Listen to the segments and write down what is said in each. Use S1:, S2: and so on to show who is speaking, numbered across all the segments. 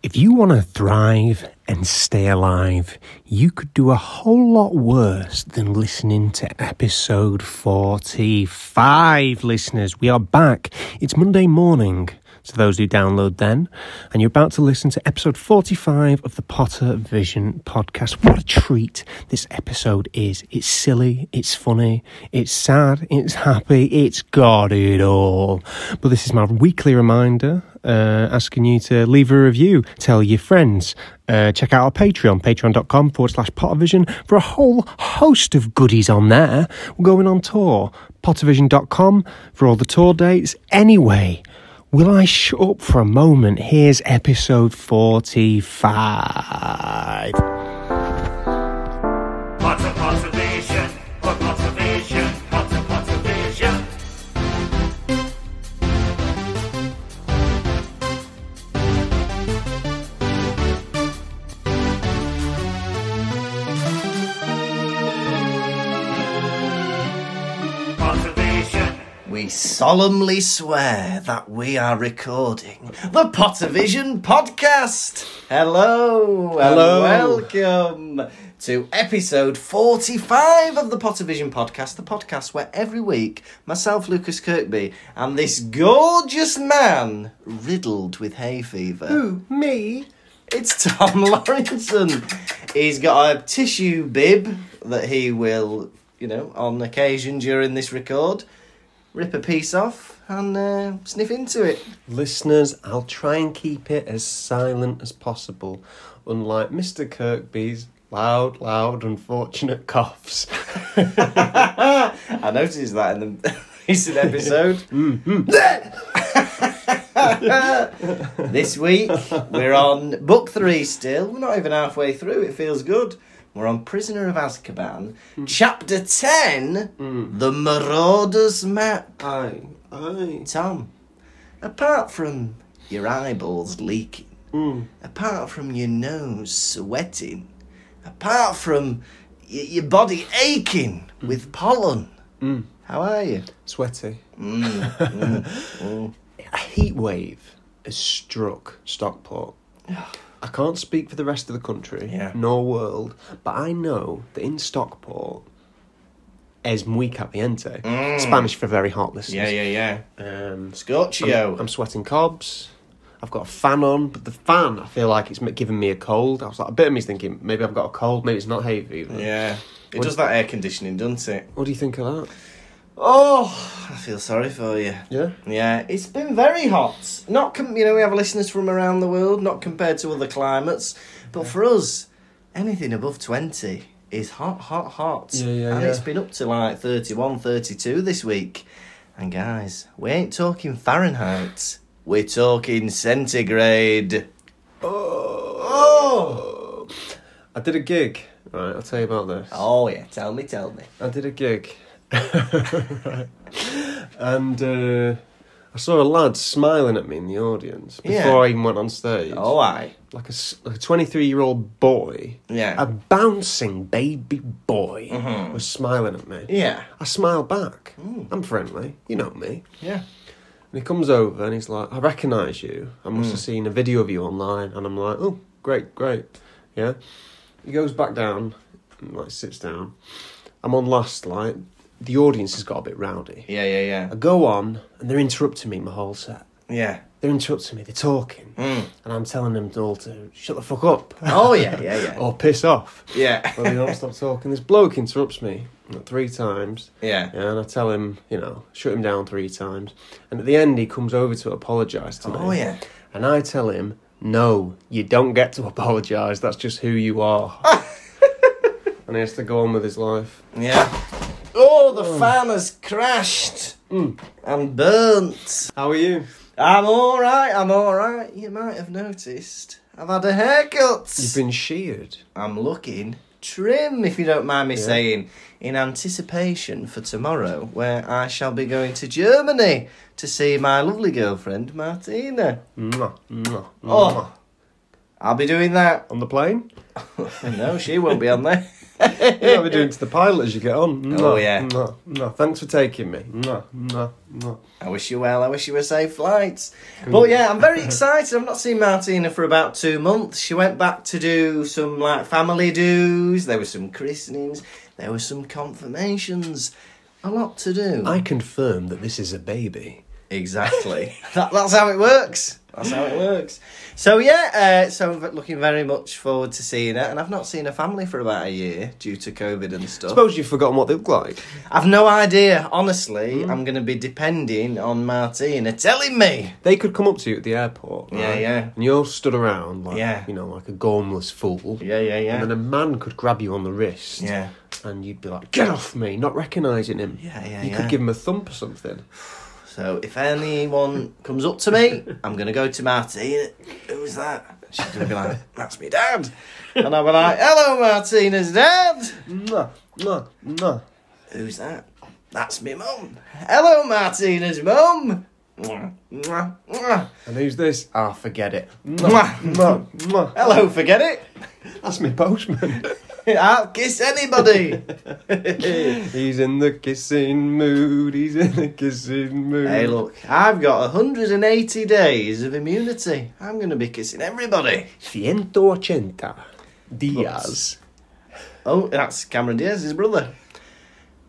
S1: If you want to thrive and stay alive, you could do a whole lot worse than listening to episode 45, listeners. We are back. It's Monday morning, to those who download then, and you're about to listen to episode 45 of the Pottervision podcast. What a treat this episode is. It's silly, it's funny, it's sad, it's happy, it's got it all. But this is my weekly reminder, asking you to leave a review, tell your friends, check out our Patreon, patreon.com/Pottervision, for a whole host of goodies on there. We're going on tour, Pottervision.com for all the tour dates. Anyway, will I shut up for a moment? Here's episode 45.
S2: Pottervision, Pottervision, Pottervision. Pottervision.
S3: We solemnly swear that we are recording the Pottervision podcast. Hello. And welcome to episode 45 of the Pottervision podcast, the podcast where every week myself, Lukas Kirkby, and this gorgeous man riddled with hay fever.
S1: Who? Me?
S3: It's Tom Lawrenson. He's got a tissue bib that he will, on occasion during this record, rip a piece off and sniff into it.
S1: Listeners, I'll try and keep it as silent as possible, unlike Mr. Kirkby's loud, unfortunate coughs.
S3: I noticed that in the recent episode. This week, we're on book 3 still. We're not even halfway through. It feels good. We're on Prisoner of Azkaban, chapter 10, The Marauders Map.
S1: Aye.
S3: Tom, apart from your eyeballs leaking, apart from your nose sweating, apart from your body aching with pollen, how are you?
S1: Sweaty. A heat wave has struck Stockport. I can't speak for the rest of the country, nor world, but I know that in Stockport, es muy caliente. Spanish for very hot, listeners.
S3: Yeah. Scorchio.
S1: I'm sweating cobs. I've got a fan on, but the fan, I feel like it's giving me a cold. I was like, a bit of me's thinking, maybe I've got a cold, maybe it's not hay fever.
S3: Yeah. It does that air conditioning, doesn't it?
S1: What do you think of that?
S3: Oh, I feel sorry for you.
S1: Yeah?
S3: Yeah, it's been very hot. Not, we have listeners from around the world, not compared to other climates. But for us, anything above 20 is hot.
S1: Yeah.
S3: And it's been up to like 31, 32 this week. And guys, we ain't talking Fahrenheit. We're talking centigrade. Oh!
S1: I did a gig. Right, I'll tell you about this.
S3: Oh, yeah, tell me.
S1: I did a gig. Right. And I saw a lad smiling at me in the audience before I even went on stage.
S3: Oh, aye.
S1: Like a 23-year-old boy.
S3: Yeah.
S1: A bouncing baby boy was smiling at me.
S3: Yeah.
S1: I smiled back. I'm friendly. You know me.
S3: Yeah.
S1: And he comes over and he's like, I recognise you. I must have seen a video of you online. And I'm like, oh, great. Yeah. He goes back down and sits down. I'm on last, the audience has got a bit rowdy.
S3: Yeah.
S1: I go on and they're interrupting me my whole set.
S3: Yeah.
S1: They're interrupting me, they're talking. And I'm telling them all to shut the fuck up.
S3: Oh, yeah.
S1: Or piss off.
S3: Yeah.
S1: But they don't stop talking. This bloke interrupts me 3 times.
S3: Yeah.
S1: And I tell him, shut him down 3 times. And at the end, he comes over to apologise to me.
S3: Oh, yeah.
S1: And I tell him, no, you don't get to apologise. That's just who you are. And he has to go on with his life.
S3: Yeah. Oh, the fan has crashed and burnt.
S1: How are you?
S3: I'm all right. You might have noticed I've had a haircut.
S1: You've been sheared.
S3: I'm looking trim, if you don't mind me saying, in anticipation for tomorrow, where I shall be going to Germany to see my lovely girlfriend, Martina.
S1: Oh,
S3: I'll be doing that.
S1: on the plane?
S3: No, she won't be on there.
S1: You know, we're doing to the pilot as you get on.
S3: Oh, yeah.
S1: No. Thanks for taking me. No.
S3: I wish you well. I wish you were safe flights. But yeah, I'm very excited. I've not seen Martina for about 2 months. She went back to do some like family do's. There were some christenings. There were some confirmations. A lot to do.
S1: I confirm that this is a baby.
S3: Exactly. That's how it works. That's how it works. So yeah, so I'm looking very much forward to seeing her. And I've not seen her family for about a year due to COVID and stuff.
S1: Suppose you've forgotten what they look like.
S3: I've no idea. Honestly, I'm going to be depending on Martina telling me.
S1: They could come up to you at the airport. Right?
S3: Yeah.
S1: And you're stood around like,
S3: Yeah.
S1: you know, like a gormless fool.
S3: Yeah.
S1: And then a man could grab you on the wrist.
S3: Yeah.
S1: And you'd be like, get off me, not recognising him.
S3: Yeah.
S1: You could give him a thump or something.
S3: So if anyone comes up to me, I'm going to go to Martina. Who's that? She's going to be like, that's me dad. And I'll be like, hello, Martina's dad.
S1: No.
S3: Who's that? That's me mum. Hello, Martina's mum.
S1: And who's this? Ah, forget it.
S3: Hello, forget it.
S1: That's me postman.
S3: I'll kiss anybody.
S1: He's in the kissing mood.
S3: Hey, look, I've got 180 days of immunity. I'm going to be kissing everybody.
S1: 180 días.
S3: Oh, that's Cameron Diaz's brother.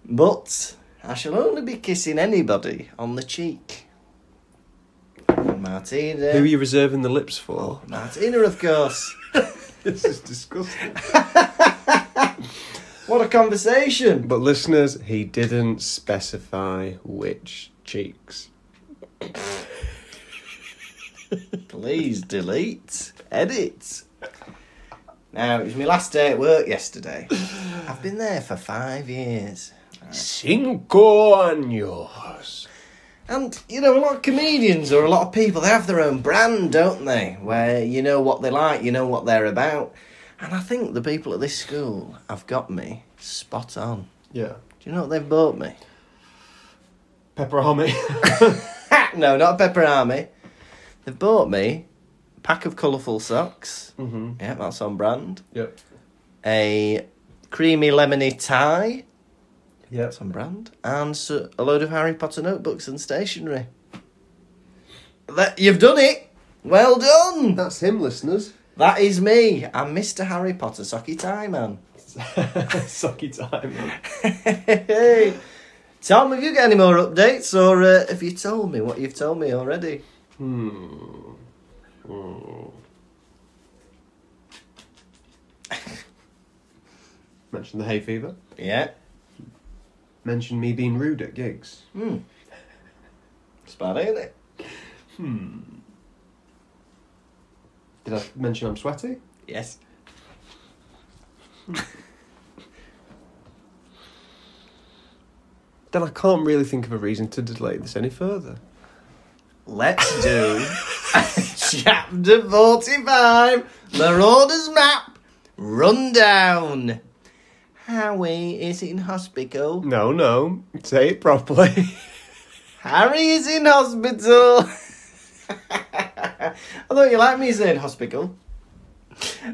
S3: But I shall only be kissing anybody on the cheek. Martina.
S1: Who are you reserving the lips for?
S3: Martina, of course.
S1: This is disgusting.
S3: What a conversation.
S1: But listeners, he didn't specify which cheeks.
S3: Please delete. Edit. Now, it was my last day at work yesterday. I've been there for 5 years.
S1: 5 años.
S3: And, you know, a lot of comedians or a lot of people, they have their own brand, don't they? Where you know what they like, you know what they're about. And I think the people at this school have got me spot on.
S1: Yeah.
S3: Do you know what they've bought me?
S1: Pepperami.
S3: No, not a pepperami. They've bought me a pack of colourful socks.
S1: Mm-hmm.
S3: Yeah, that's on brand.
S1: Yep.
S3: A creamy lemony tie.
S1: Yep.
S3: That's on brand. And a load of Harry Potter notebooks and stationery. You've done it. Well done.
S1: That's him, listeners.
S3: That is me. I'm Mr. Harry Potter Socky Tie Man.
S1: Socky time, man.
S3: Hey. Tom, have you got any more updates, or have you told me what you've told me already?
S1: Mention the hay fever.
S3: Yeah.
S1: Mention me being rude at gigs.
S3: It's bad, ain't it?
S1: Did I mention I'm sweaty?
S3: Yes.
S1: Then I can't really think of a reason to delay this any further.
S3: Let's do Chapter 45, Marauders Map, Rundown. Harry is in hospital.
S1: No. Say it properly.
S3: Harry is in hospital. I thought you liked me saying hospital.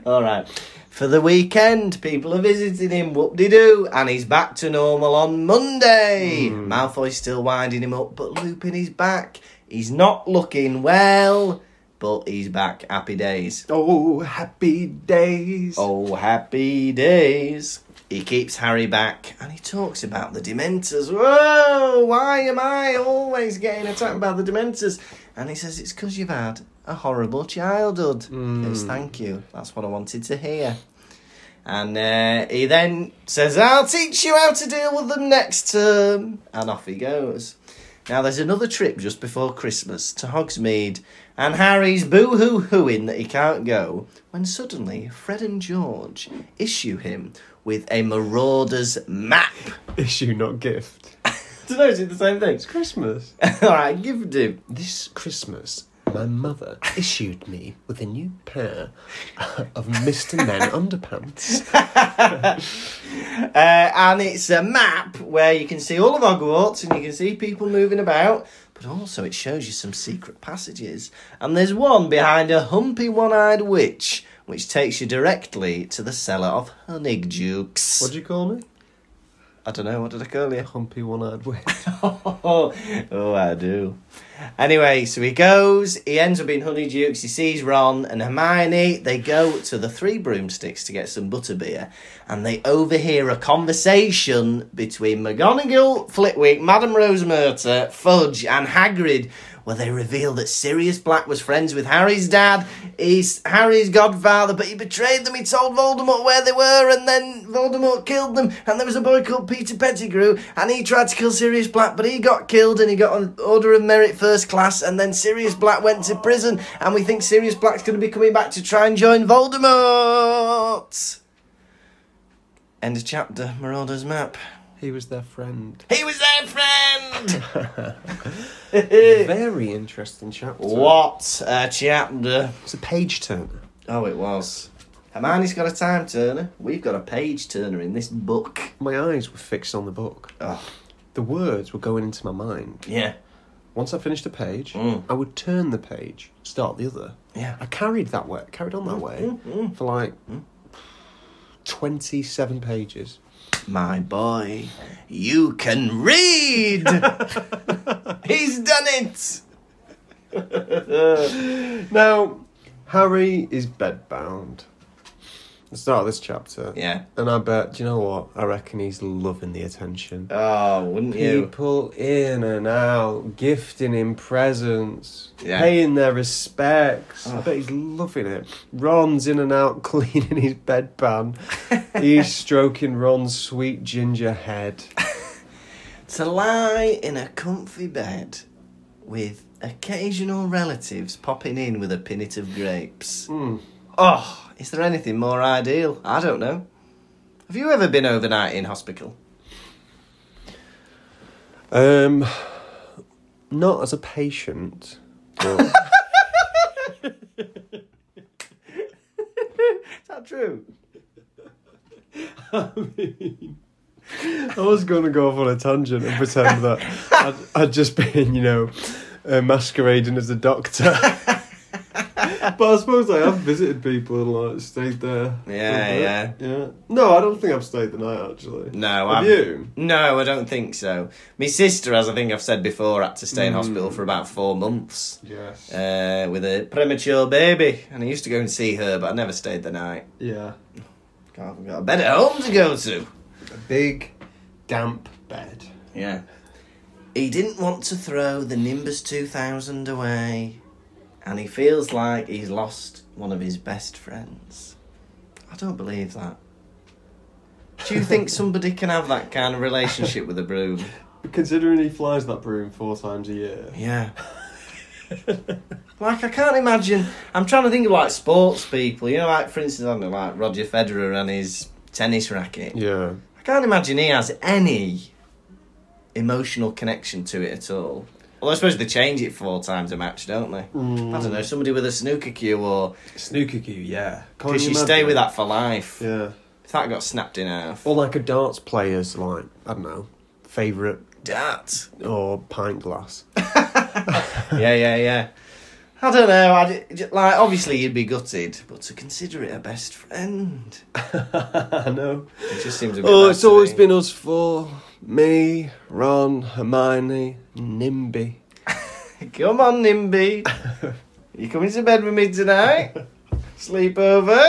S3: Alright. For the weekend, people are visiting him, whoop-de-doo, and he's back to normal on Monday. Malfoy's still winding him up, but Lupin is back. He's not looking well, but he's back. Happy days.
S1: Oh, happy days.
S3: Oh, happy days. He keeps Harry back, and he talks about the Dementors. Whoa, why am I always getting attacked by the Dementors? And he says it's because you've had a horrible childhood. Yes, thank you. That's what I wanted to hear. And he then says, I'll teach you how to deal with them next term. And off he goes. Now, there's another trip just before Christmas to Hogsmeade, and Harry's boo-hoo-hooing that he can't go, when suddenly Fred and George issue him with a Marauders Map.
S1: Issue, not gift.
S3: Don't know, is it the same thing?
S1: It's Christmas.
S3: Alright, gift him.
S1: This Christmas, my mother issued me with a new pair of Mr. Men underpants.
S3: And it's a map where you can see all of Hogwarts and you can see people moving about, but also it shows you some secret passages. And there's one behind a humpy one-eyed witch which takes you directly to the cellar of Honeygukes.
S1: What do you call me?
S3: I don't know, what did I call you?
S1: Humpy one-eyed witch.
S3: Oh, I do. Anyway, so he goes, he ends up in Honeydukes, he sees Ron and Hermione, they go to the Three Broomsticks to get some butterbeer, and they overhear a conversation between McGonagall, Flitwick, Madame Rosemerta, Fudge and Hagrid, where they reveal that Sirius Black was friends with Harry's dad. He's Harry's godfather, but he betrayed them. He told Voldemort where they were, and then Voldemort killed them. And there was a boy called Peter Pettigrew, and he tried to kill Sirius Black, but he got killed, and he got an Order of Merit First Class, and then Sirius Black went to prison, and we think Sirius Black's going to be coming back to try and join Voldemort. End of chapter, Marauders Map.
S1: He was their friend.
S3: He was their friend!
S1: Very interesting chapter.
S3: What a chapter.
S1: It's a page turner.
S3: Oh, it was. Hermione's got a time turner. We've got a page turner in this book.
S1: My eyes were fixed on the book.
S3: Oh,
S1: The words were going into my mind.
S3: yeah.
S1: Once I finished a page,
S3: Mm.
S1: I would turn the page, start the other.
S3: Yeah.
S1: I carried on that way for like 27 pages.
S3: My boy, you can read! He's done it!
S1: Now, Harry is bedbound. The start of this chapter.
S3: Yeah.
S1: And I bet, do you know what? I reckon he's loving the attention.
S3: Oh, wouldn't you?
S1: People in and out, gifting him presents,
S3: Yeah.
S1: paying their respects. I
S3: Oh.
S1: bet he's loving it. Ron's in and out cleaning his bedpan. He's stroking Ron's sweet ginger head.
S3: To lie in a comfy bed with occasional relatives popping in with a pinnet of grapes.
S1: Mm.
S3: Oh, is there anything more ideal? I don't know. Have you ever been overnight in hospital?
S1: Not as a patient. But
S3: Is that true?
S1: I mean, I was going to go off on a tangent and pretend that I'd just been, masquerading as a doctor. But I suppose I have visited people and stayed there.
S3: Yeah.
S1: Yeah. No, I don't think I've stayed the night actually.
S3: No,
S1: Have you?
S3: No, I don't think so. My sister, as I think I've said before, had to stay in hospital for about 4 months.
S1: Yes.
S3: With a premature baby, and I used to go and see her, but I never stayed the night.
S1: Yeah.
S3: I've got a bed at home to go to.
S1: A big, damp bed.
S3: Yeah. He didn't want to throw the Nimbus 2000 away, and he feels like he's lost one of his best friends. I don't believe that. Do you think somebody can have that kind of relationship with a broom?
S1: Considering he flies that broom 4 times a year.
S3: Yeah. Like, I can't imagine. I'm trying to think of like sports people, like for instance, I don't know, like Roger Federer and his tennis racket.
S1: Yeah.
S3: I can't imagine he has any emotional connection to it at all. Well, I suppose they change it 4 times a match, don't they? I don't know, somebody with a snooker cue or...
S1: Snooker cue, yeah.
S3: Because you stay with that for life.
S1: Yeah.
S3: If that got snapped in half.
S1: Or like a darts player's, I don't know, favourite
S3: Dart.
S1: or pint glass.
S3: Yeah. I don't know, obviously you'd be gutted, but to consider it a best friend...
S1: I know.
S3: It just seems a bit...
S1: Oh, it's always been us 4. Me, Ron, Hermione, Nimby.
S3: Come on, Nimby. You coming to bed with me tonight? Sleep over?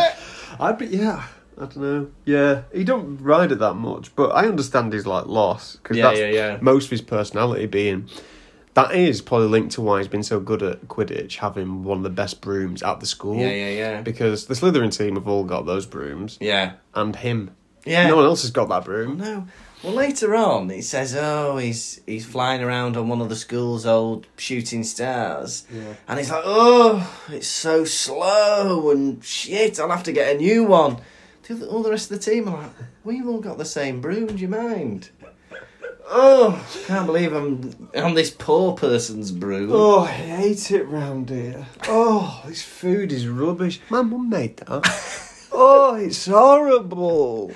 S1: I don't know. Yeah, he don't ride it that much, but I understand his loss because that's most of his personality being. That is probably linked to why he's been so good at Quidditch, having one of the best brooms at the school.
S3: Yeah.
S1: Because the Slytherin team have all got those brooms.
S3: Yeah.
S1: And him.
S3: Yeah.
S1: No one else has got that broom.
S3: No. Well, later on, it says, he's flying around on one of the school's old shooting stars. Yeah. And he's like, it's so slow and shit, I'll have to get a new one. All the rest of the team are like, we've all got the same broom, do you mind? Oh, can't believe I'm on this poor person's broom.
S1: Oh, I hate it round here. Oh, this food is rubbish. My mum made that. Oh, it's horrible.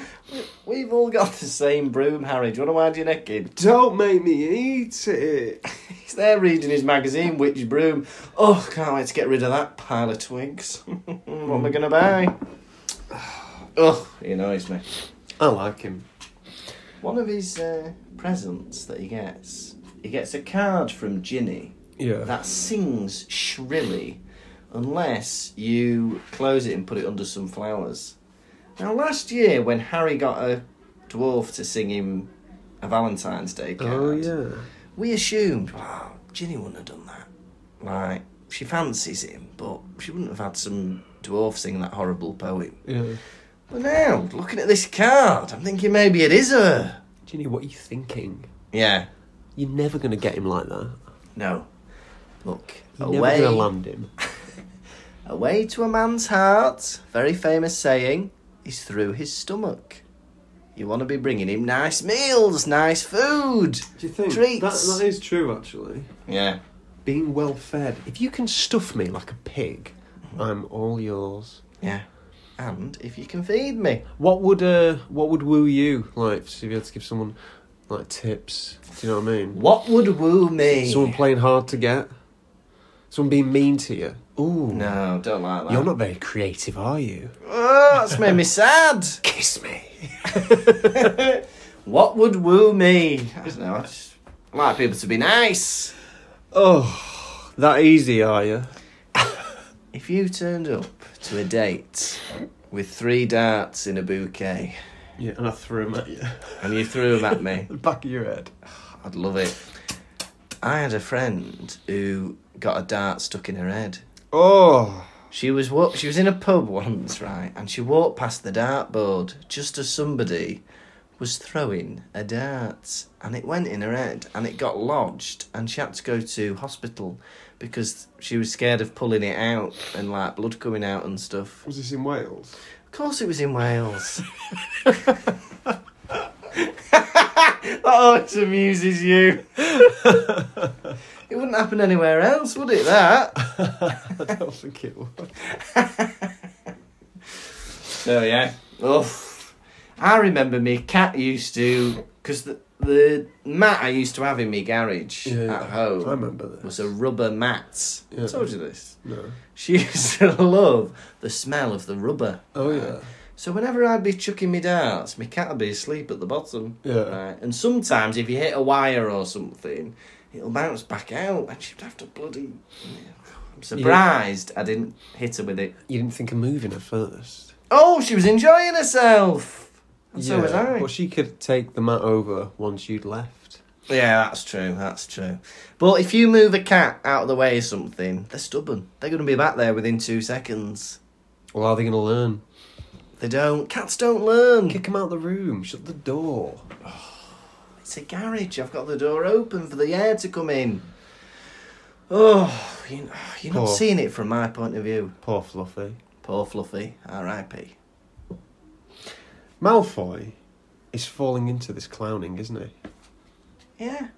S3: We've all got the same broom, Harry. Do you want to wind your neck in?
S1: Don't make me eat it.
S3: He's there reading his magazine, Which Broom. Oh, can't wait to get rid of that pile of twigs. What am I going to buy? Oh, he annoys me.
S1: I like him.
S3: One of his presents that he gets a card from Ginny that sings shrilly unless you close it and put it under some flowers. Now, last year when Harry got a dwarf to sing him a Valentine's Day card, we assumed, Ginny wouldn't have done that. Like, she fancies him, but she wouldn't have had some dwarf sing that horrible poem.
S1: Yeah.
S3: But now, looking at this card, I'm thinking maybe it is her.
S1: Ginny, what are you thinking?
S3: Yeah.
S1: You're never going to get him like that.
S3: No. Look,
S1: You're never going to land him.
S3: A way to a man's heart, very famous saying, is through his stomach. You want to be bringing him nice meals, nice food,
S1: Do you think?
S3: treats.
S1: That is true, actually.
S3: Yeah.
S1: Being well fed. If you can stuff me like a pig, I'm all yours.
S3: Yeah. And if you can feed me.
S1: What would woo you? Like, if you had to give someone like tips, do you know what I mean?
S3: What would woo me?
S1: Someone playing hard to get. Someone being mean to you. Ooh.
S3: No, don't like that.
S1: You're not very creative, are you?
S3: Oh, that's made me sad.
S1: Kiss me.
S3: What would woo me? I don't know. I just like people to be nice.
S1: Oh, that easy, are you?
S3: If you turned up to a date with 3 darts in a bouquet
S1: Yeah, and I threw them at you.
S3: and you threw them at me,
S1: The back of your head.
S3: I'd love it. I had a friend who got a dart stuck in her head.
S1: Oh.
S3: She was in a pub once, right, and she walked past the dartboard just as somebody was throwing a dart, and it went in her head, and it got lodged, and she had to go to hospital because she was scared of pulling it out and like blood coming out and stuff.
S1: Was this in Wales?
S3: Of course, it was in Wales. That always amuses you. It wouldn't happen anywhere else, would it? That.
S1: I don't think it would.
S3: So yeah. Oof. I remember me cat used to, because the mat I used to have in my garage at home
S1: I remember this.
S3: was a rubber mat.
S1: Yeah.
S3: I told you this.
S1: No.
S3: She used to love the smell of the rubber.
S1: Oh, yeah.
S3: So whenever I'd be chucking me darts, my cat would be asleep at the bottom.
S1: Yeah.
S3: Right? And sometimes if you hit a wire or something, it'll bounce back out and she'd have to bloody... I'm surprised I didn't hit her with it.
S1: You didn't think of moving her first?
S3: Oh, she was enjoying herself! And so was I.
S1: But she could take the mat over once you'd left.
S3: Yeah, that's true. But if you move a cat out of the way or something, they're stubborn. They're going to be back there within 2 seconds.
S1: Well, how are they going to learn?
S3: They don't. Cats don't learn.
S1: Kick them out the room. Shut the door.
S3: It's a garage. I've got the door open for the air to come in. Oh, you're not seeing it from my point of view.
S1: Poor Fluffy.
S3: Poor Fluffy. R.I.P.
S1: Malfoy is falling into this clowning, isn't he?
S3: Yeah.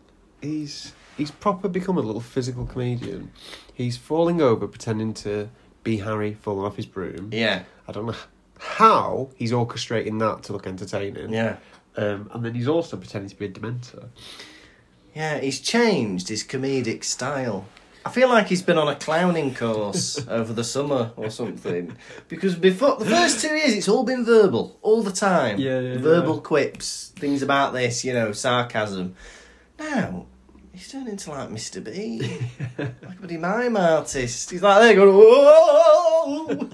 S1: He's proper become a little physical comedian. He's falling over, pretending to be Harry falling off his broom.
S3: Yeah.
S1: I don't know how he's orchestrating that to look entertaining.
S3: Yeah.
S1: And then he's also pretending to be a Dementor.
S3: Yeah, he's changed his comedic style. I feel like he's been on a clowning course over the summer or something. Because before the first 2 years, it's all been verbal, all the time. Verbal quips, things about this, sarcasm. Now, he's turned into like Mr. B. Like a bloody mime artist. He's like there going, whoa!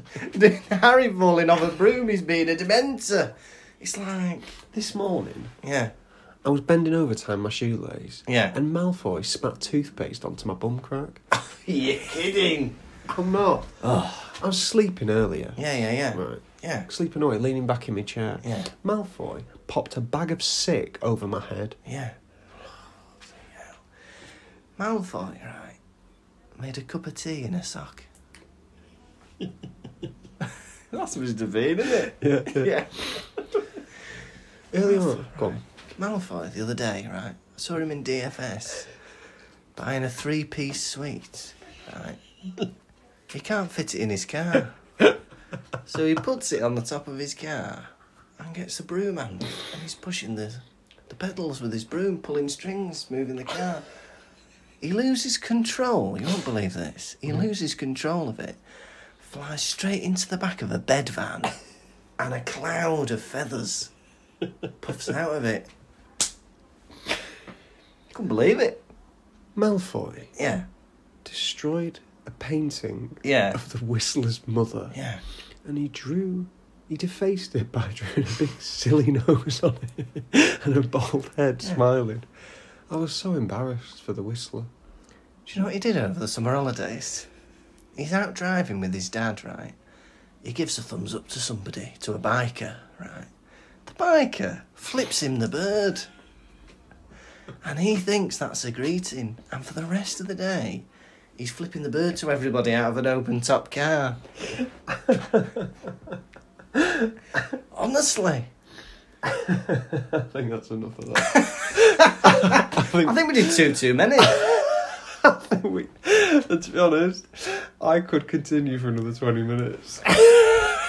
S3: Harry falling off a broom, he's being a Dementor. It's like...
S1: This morning,
S3: Yeah.
S1: I was bending over tying my shoelace.
S3: Yeah.
S1: And Malfoy spat toothpaste onto my bum crack.
S3: You're kidding.
S1: I'm not.
S3: Oh.
S1: I was sleeping earlier.
S3: Yeah.
S1: Right.
S3: Yeah.
S1: Sleeping away, leaning back in my chair.
S3: Yeah.
S1: Malfoy popped a bag of sick over my head.
S3: Yeah. Malfoy, right, made a cup of tea in a sock. That's Mr. Bean, isn't it? Yeah.
S1: Early on. Go on.
S3: Malfoy, the other day, right, I saw him in DFS buying a 3-piece suite, right. He can't fit it in his car. So he puts it on the top of his car and gets a broom handle and he's pushing the pedals with his broom, pulling strings, moving the car. He loses control. You won't believe this. He loses control of it. flies straight into the back of a bed van and a cloud of feathers puffs out of it. Couldn't believe it.
S1: Malfoy
S3: Yeah.
S1: destroyed a painting
S3: Yeah.
S1: of the Whistler's mother.
S3: Yeah.
S1: And he defaced it by drawing a big silly nose on it and a bald head smiling. I was so embarrassed for the Whistler.
S3: Do you know what he did over the summer holidays? He's out driving with his dad, right? He gives a thumbs up to somebody, to a biker, right? The biker flips him the bird. And he thinks that's a greeting. And for the rest of the day, he's flipping the bird to everybody out of an open-top car. Honestly.
S1: I think that's enough of that.
S3: I think we did too many.
S1: To be honest, I could continue for another 20 minutes.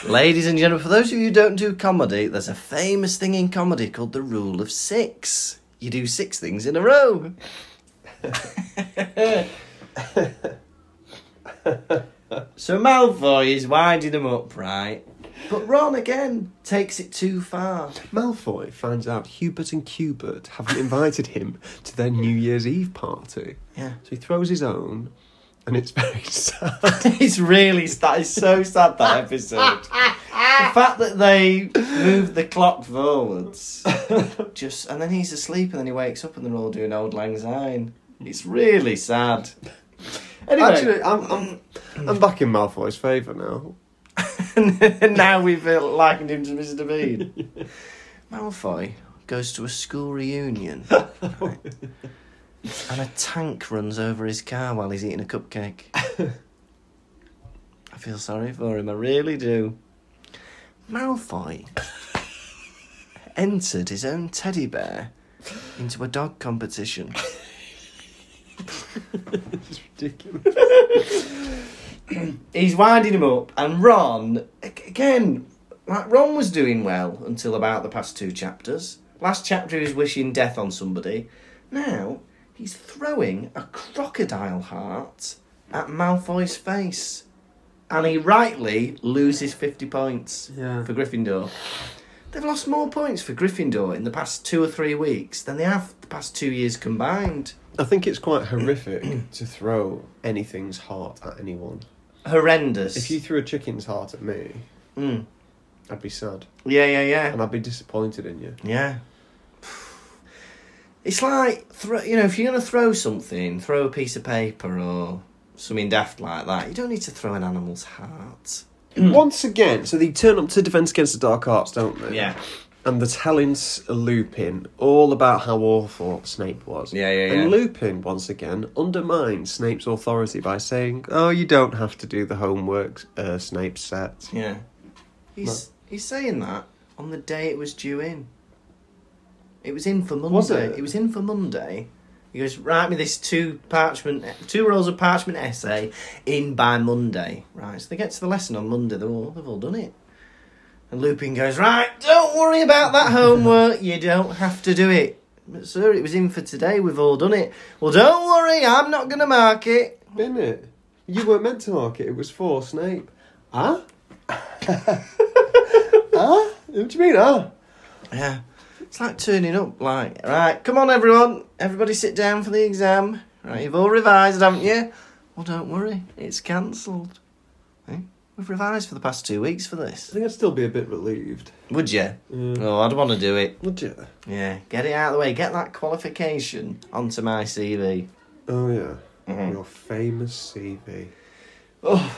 S3: Ladies and gentlemen, for those of you who don't do comedy, there's a famous thing in comedy called the rule of 6. You do 6 things in a row. So Malfoy is winding him up, right? But Ron, again, takes it too far.
S1: Malfoy finds out Hubert and Cubert haven't invited him to their New Year's Eve party.
S3: Yeah.
S1: So he throws his own, and it's very sad.
S3: It's really sad. It's so sad, that episode. The fact that they moved the clock forwards, and then he's asleep, and then he wakes up, and they're all doing Old Lang Syne. It's really sad. Anyway,
S1: Actually, I'm back in Malfoy's favour now.
S3: and now we've likened him to Mr. Bean. Malfoy goes to a school reunion, right, and a tank runs over his car while he's eating a cupcake. I feel sorry for him, I really do. Malfoy entered his own teddy bear into a dog competition.
S1: It's ridiculous.
S3: He's winding him up, and Ron, again, like Ron was doing well until about the past 2 chapters. Last chapter he was wishing death on somebody. Now he's throwing a crocodile heart at Malfoy's face. And he rightly loses 50 points for Gryffindor. They've lost more points for Gryffindor in the past 2 or 3 weeks than they have the past 2 years combined.
S1: I think it's quite horrific to throw anything's heart at anyone.
S3: Horrendous.
S1: If you threw a chicken's heart at me, I'd be sad.
S3: Yeah.
S1: And I'd be disappointed in you.
S3: Yeah. It's like, if you're going to throw something, throw a piece of paper or something daft like that, you don't need to throw an animal's heart.
S1: Once again, so they turn up to Defence Against the Dark Arts, don't they?
S3: Yeah.
S1: And they're telling Lupin all about how awful Snape was.
S3: Yeah.
S1: And Lupin, once again, undermines Snape's authority by saying, "Oh, you don't have to do the homework Snape set."
S3: Yeah. He's saying that on the day it was due in. It was in for Monday.
S1: Was it?
S3: It was in for Monday. He goes, write me this 2 rolls of parchment essay in by Monday. Right, so they get to the lesson on Monday. They've all done it. And Lupin goes, right, don't worry about that homework. You don't have to do it. But sir, it was in for today. We've all done it. Well, don't worry. I'm not going to mark it.
S1: Didn't it? You weren't meant to mark it. It was for Snape. Huh? Huh? What do you mean, huh?
S3: Yeah. It's like turning up, like, right, come on everyone, everybody sit down for the exam. Right, you've all revised, haven't you? Well, don't worry, it's cancelled. Eh? We've revised for the past 2 weeks for this.
S1: I think I'd still be a bit relieved.
S3: Would you?
S1: Yeah.
S3: Oh, I'd want to do it.
S1: Would you?
S3: Yeah, get it out of the way, get that qualification onto my CV.
S1: Oh, yeah.
S3: Mhm.
S1: Your famous CV.
S3: Oh,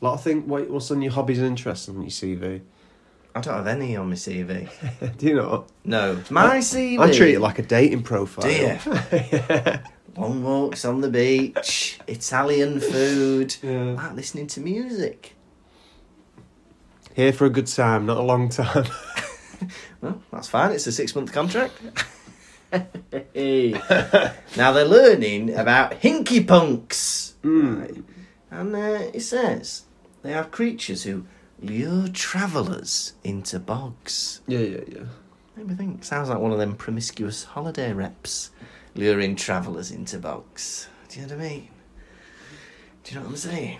S1: A lot of things. What's on your hobbies and interests on your CV?
S3: I don't have any on my CV.
S1: Do you not?
S3: No, my CV.
S1: I treat it like a dating profile.
S3: Do you?
S1: Yeah.
S3: Long walks on the beach, Italian food,
S1: Yeah.
S3: like listening to music.
S1: Here for a good time, not a long time.
S3: Well, that's fine. It's a 6-month contract. Hey. Now they're learning about hinky punks. Right. And it says they are creatures who lure travellers into bogs.
S1: Yeah.
S3: Let me think. Sounds like one of them promiscuous holiday reps luring travellers into bogs. Do you know what I mean? Do you know what I'm saying?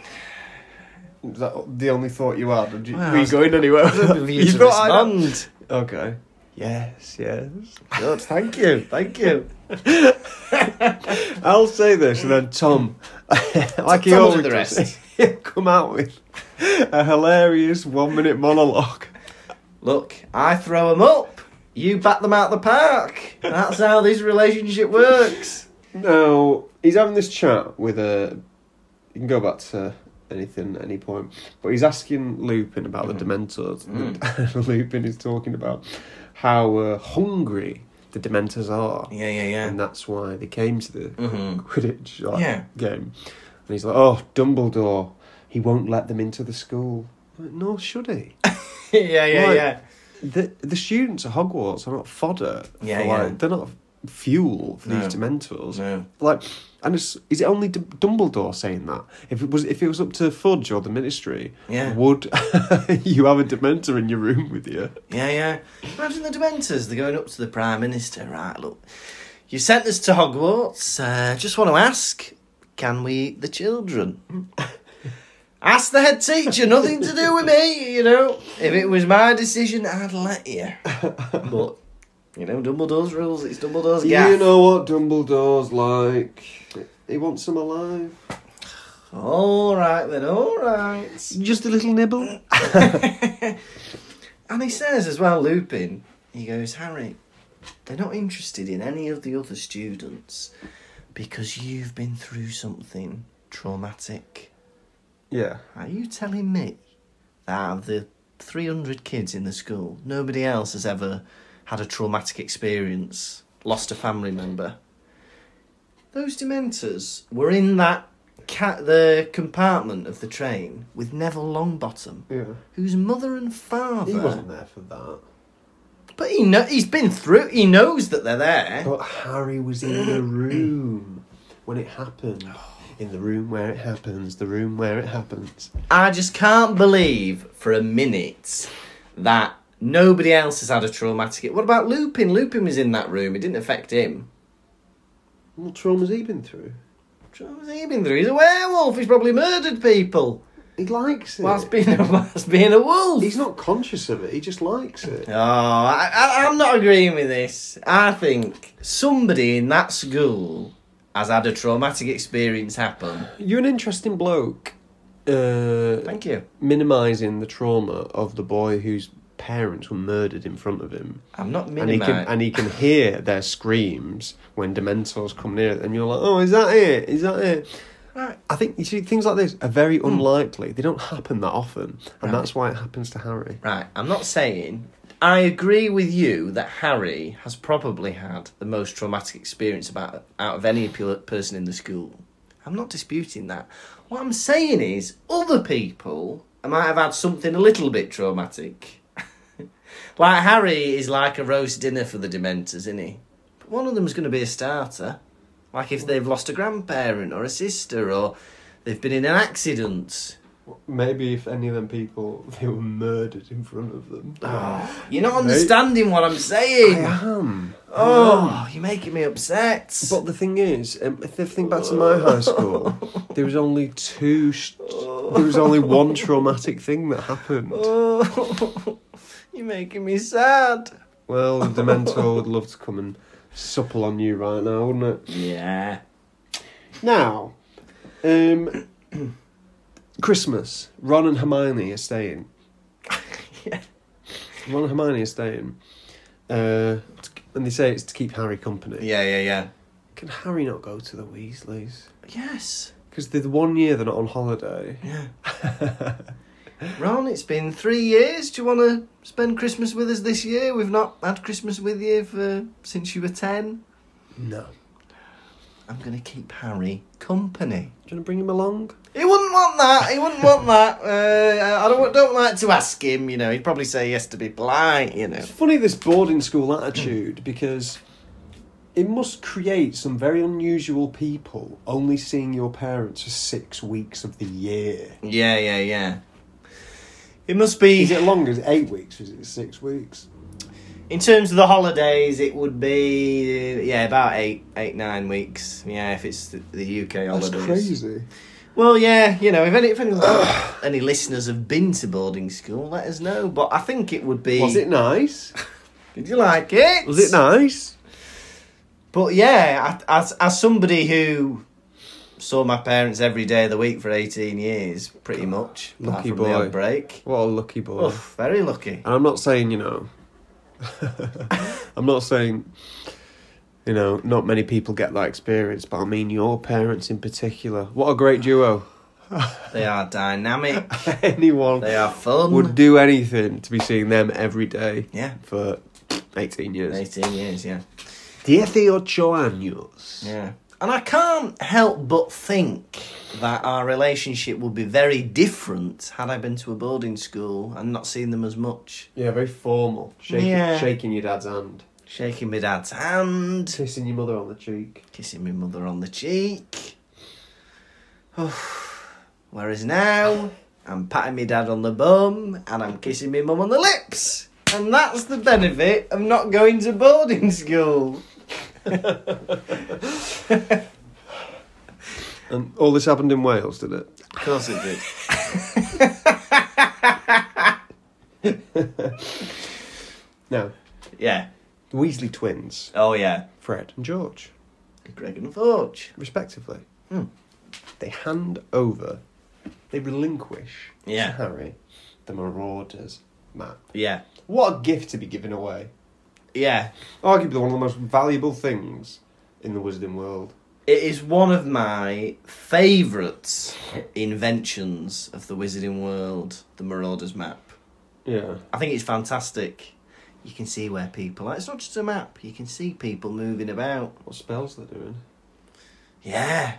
S1: Is that the only thought you had? Or
S3: Well,
S1: were you going anywhere?
S3: You to respond.
S1: Okay. Yes. Good, thank you. I'll say this, and then Tom, like he
S3: Tom will
S1: always
S3: do the
S1: does,
S3: rest.
S1: he'll come out with a hilarious 1-minute monologue.
S3: Look, I throw them up. You bat them out the park. That's how this relationship works.
S1: No, he's having this chat with a... You can go back to anything at any point. But he's asking Lupin about the Dementors. And Lupin is talking about how hungry the Dementors are.
S3: Yeah.
S1: And that's why they came to the Quidditch game. And he's like, oh, Dumbledore, he won't let them into the school. Like, nor should he.
S3: Yeah.
S1: The students at Hogwarts are not fodder.
S3: Yeah.
S1: They're not fuel for these Dementors.
S3: No.
S1: Like, and is it only Dumbledore saying that? If it was up to Fudge or the Ministry, would you have a Dementor in your room with you?
S3: Yeah. Imagine the Dementors. They're going up to the Prime Minister. Right, look, you sent us to Hogwarts. Just want to ask, can we eat the children? Ask the head teacher. Nothing to do with me. You know, if it was my decision, I'd let you. But you know, Dumbledore's rules. It's Dumbledore's gaff.
S1: You know what Dumbledore's like. He wants them alive.
S3: All right then, all right.
S1: Just a little nibble.
S3: And he says as well, Lupin, he goes, Harry, they're not interested in any of the other students because you've been through something traumatic.
S1: Yeah.
S3: Are you telling me that out of the 300 kids in the school, nobody else has ever had a traumatic experience, lost a family member? Those Dementors were in that the compartment of the train with Neville Longbottom, whose mother and father...
S1: He wasn't there for that.
S3: But he's been through... He knows that they're there.
S1: But Harry was in the room when it happened. In the room where it happens. The room where it happens.
S3: I just can't believe for a minute that nobody else has had a traumatic... What about Lupin? Lupin was in that room. It didn't affect him.
S1: What trauma's he been through?
S3: He's a werewolf. He's probably murdered people.
S1: He likes it.
S3: Whilst being a wolf.
S1: He's not conscious of it. He just likes it.
S3: Oh, I'm not agreeing with this. I think somebody in that school has had a traumatic experience happen.
S1: You're an interesting bloke.
S3: Thank you.
S1: Minimising the trauma of the boy whose parents were murdered in front of him.
S3: I'm not minimising.
S1: And he can hear their screams when Dementors come near it, and you're like, oh, is that it? Is that it?
S3: Right.
S1: I think, you see, things like this are very unlikely. They don't happen that often, and that's why it happens to Harry.
S3: Right, I'm not saying... I agree with you that Harry has probably had the most traumatic experience out of any person in the school. I'm not disputing that. What I'm saying is, other people might have had something a little bit traumatic. Like Harry is like a roast dinner for the Dementors, isn't he? But one of them's going to be a starter. Like if they've lost a grandparent or a sister or they've been in an accident.
S1: Maybe if any of them people, they were murdered in front of them.
S3: Oh, you're not understanding what I'm saying.
S1: I am.
S3: Oh, you're making me upset.
S1: But the thing is, if they think back to my high school, there was only there was only one traumatic thing that happened.
S3: Oh, you're making me sad.
S1: Well, the Dementor would love to come and supple on you right now, wouldn't it?
S3: Yeah.
S1: Now, Christmas. Ron and Hermione are staying.
S3: Yeah.
S1: Ron and Hermione are staying. And they say it's to keep Harry company.
S3: Yeah.
S1: Can Harry not go to the Weasleys?
S3: Yes.
S1: Because the 1 year they're not on holiday.
S3: Yeah. Ron, it's been 3 years. Do you want to spend Christmas with us this year? We've not had Christmas with you since you were 10.
S1: No.
S3: I'm going to keep Harry company.
S1: Do you want to bring him along?
S3: He wouldn't want that. I don't like to ask him, you know. He'd probably say yes to be polite, you know.
S1: It's funny, this boarding school attitude, because it must create some very unusual people only seeing your parents for 6 weeks of the year.
S3: Yeah. It must be...
S1: Is it long? Is it 8 weeks? Is it 6 weeks?
S3: In terms of the holidays, it would be, about 8, 9 weeks. Yeah, if it's the UK holidays.
S1: That's crazy.
S3: Well, yeah, you know, if any listeners have been to boarding school, let us know. But I think it would be...
S1: Was it nice?
S3: Did you like it?
S1: Was it nice?
S3: But yeah, as somebody who saw my parents every day of the week for 18 years, pretty much.
S1: Lucky
S3: apart from the
S1: boy.
S3: odd break.
S1: What a lucky boy.
S3: Oof, very lucky.
S1: And I'm not saying, you know... I'm not saying... You know, not many people get that experience, but I mean your parents in particular. What a great duo.
S3: They are dynamic.
S1: Anyone
S3: They are fun.
S1: would do anything to be seeing them every day.
S3: Yeah.
S1: For 18 years.
S3: 18 years, yeah.
S1: 18 años.
S3: Yeah. And I can't help but think that our relationship would be very different had I been to a boarding school and not seen them as much.
S1: Yeah, very formal. Shaking your dad's hand.
S3: Shaking my dad's hand.
S1: Kissing your mother on the cheek.
S3: Kissing my mother on the cheek. Whereas now, I'm patting my dad on the bum and I'm kissing my mum on the lips. And that's the benefit of not going to boarding school.
S1: And all this happened in Wales, did it?
S3: Of course it did.
S1: No.
S3: Yeah.
S1: The Weasley twins,
S3: Oh, yeah.
S1: Fred and George,
S3: Greg and Forge.
S1: respectively,
S3: Hmm.
S1: they relinquish
S3: Yeah.
S1: to Harry the Marauders Map.
S3: Yeah.
S1: What a gift to be giving away.
S3: Yeah.
S1: Arguably one of the most valuable things in the wizarding world.
S3: It is one of my favourite inventions of the wizarding world, the Marauders Map.
S1: Yeah.
S3: I think it's fantastic. You can see where people are. It's not just a map. You can see people moving about.
S1: What spells they're doing.
S3: Yeah.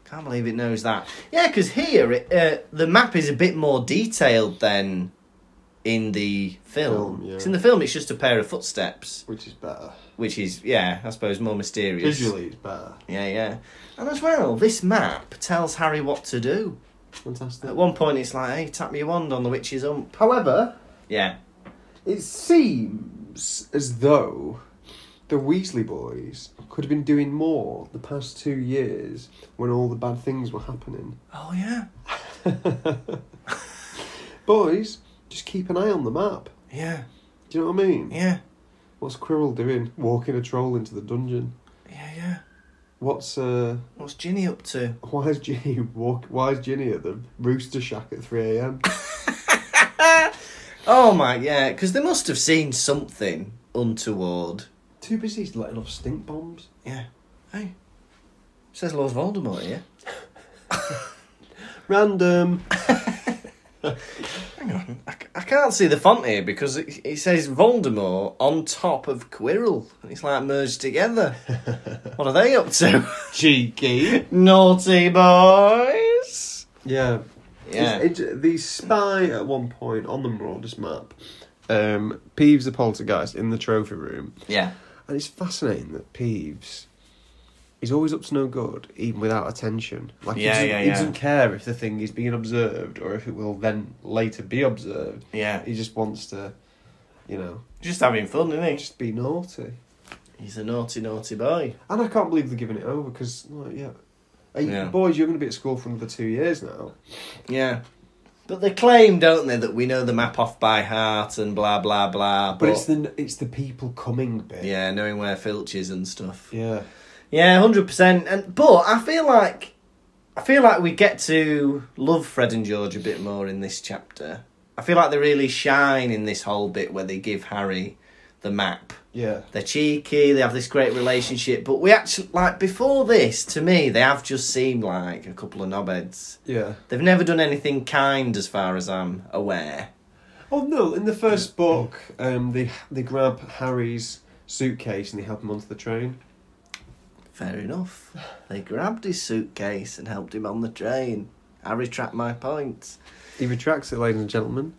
S3: Can't believe it knows that. Yeah, because here, the map is a bit more detailed than in the film.
S1: Yeah.
S3: 'Cause in the film, it's just a pair of footsteps.
S1: Which is better.
S3: Which is, yeah, I suppose more mysterious.
S1: Visually, it's better.
S3: Yeah, yeah. And as well, this map tells Harry what to do.
S1: Fantastic.
S3: At one point, it's like, hey, tap your wand on the witch's ump.
S1: However,
S3: Yeah.
S1: it seems as though the Weasley boys could have been doing more the past 2 years when all the bad things were happening.
S3: Oh, yeah.
S1: Boys, just keep an eye on the map.
S3: Yeah.
S1: Do you know what I mean?
S3: Yeah.
S1: What's Quirrell doing? Walking a troll into the dungeon.
S3: Yeah, yeah.
S1: What's
S3: Ginny up to?
S1: why is Ginny at the rooster shack at 3 a.m?
S3: Oh, my, yeah. Because they must have seen something untoward.
S1: Too busy letting off stink bombs.
S3: Yeah. Hey. Says Lord Voldemort here.
S1: Random.
S3: Hang on. I can't see the font here because it says Voldemort on top of Quirrell. And it's like merged together. What are they up to?
S1: Cheeky.
S3: Naughty boys.
S1: Yeah.
S3: Yeah.
S1: The spy at one point on the Marauders Map, Peeves the poltergeist in the trophy room.
S3: Yeah.
S1: And it's fascinating that Peeves is always up to no good, even without attention. Like
S3: Yeah,
S1: he doesn't care if the thing is being observed or if it will then later be observed.
S3: Yeah.
S1: He just wants to, you know,
S3: Just having fun, isn't he?
S1: just be naughty.
S3: He's a naughty, naughty boy.
S1: And I can't believe they're giving it over because, like, yeah. Hey,
S3: Yeah.
S1: boys, you're going to be at school for another 2 years now.
S3: Yeah. But they claim, don't they, that we know the map off by heart and blah, blah, blah.
S1: But it's the people coming bit.
S3: Yeah, knowing where Filch is and stuff.
S1: Yeah.
S3: Yeah, 100%. But I feel like we get to love Fred and George a bit more in this chapter. I feel like they really shine in this whole bit where they give Harry the map.
S1: Yeah.
S3: They're cheeky, they have this great relationship, but we actually, like, before this, to me, they have just seemed like a couple of knobheads.
S1: Yeah.
S3: They've never done anything kind as far as I'm aware.
S1: Oh no! In the first book, they grab Harry's suitcase and they help him onto the train.
S3: Fair enough. They grabbed his suitcase and helped him on the train. I retract my point.
S1: He retracts it, ladies and gentlemen.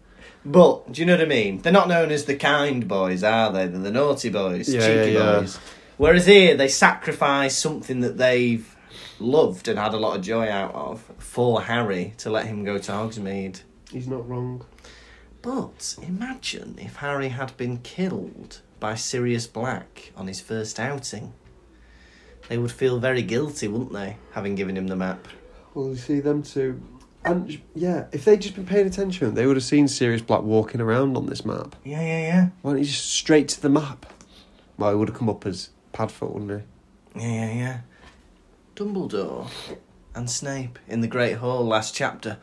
S3: But, do you know what I mean? They're not known as the kind boys, are they? They're the naughty boys, cheeky boys. Whereas here, they sacrifice something that they've loved and had a lot of joy out of for Harry to let him go to Hogsmeade.
S1: He's not wrong.
S3: But imagine if Harry had been killed by Sirius Black on his first outing. They would feel very guilty, wouldn't they, having given him the map?
S1: Well, you see them two. And, yeah, if they'd just been paying attention, they would have seen Sirius Black walking around on this map.
S3: Yeah.
S1: Why don't you just straight to the map? Well, he would have come up as Padfoot, wouldn't he?
S3: Yeah. Dumbledore and Snape in the Great Hall last chapter.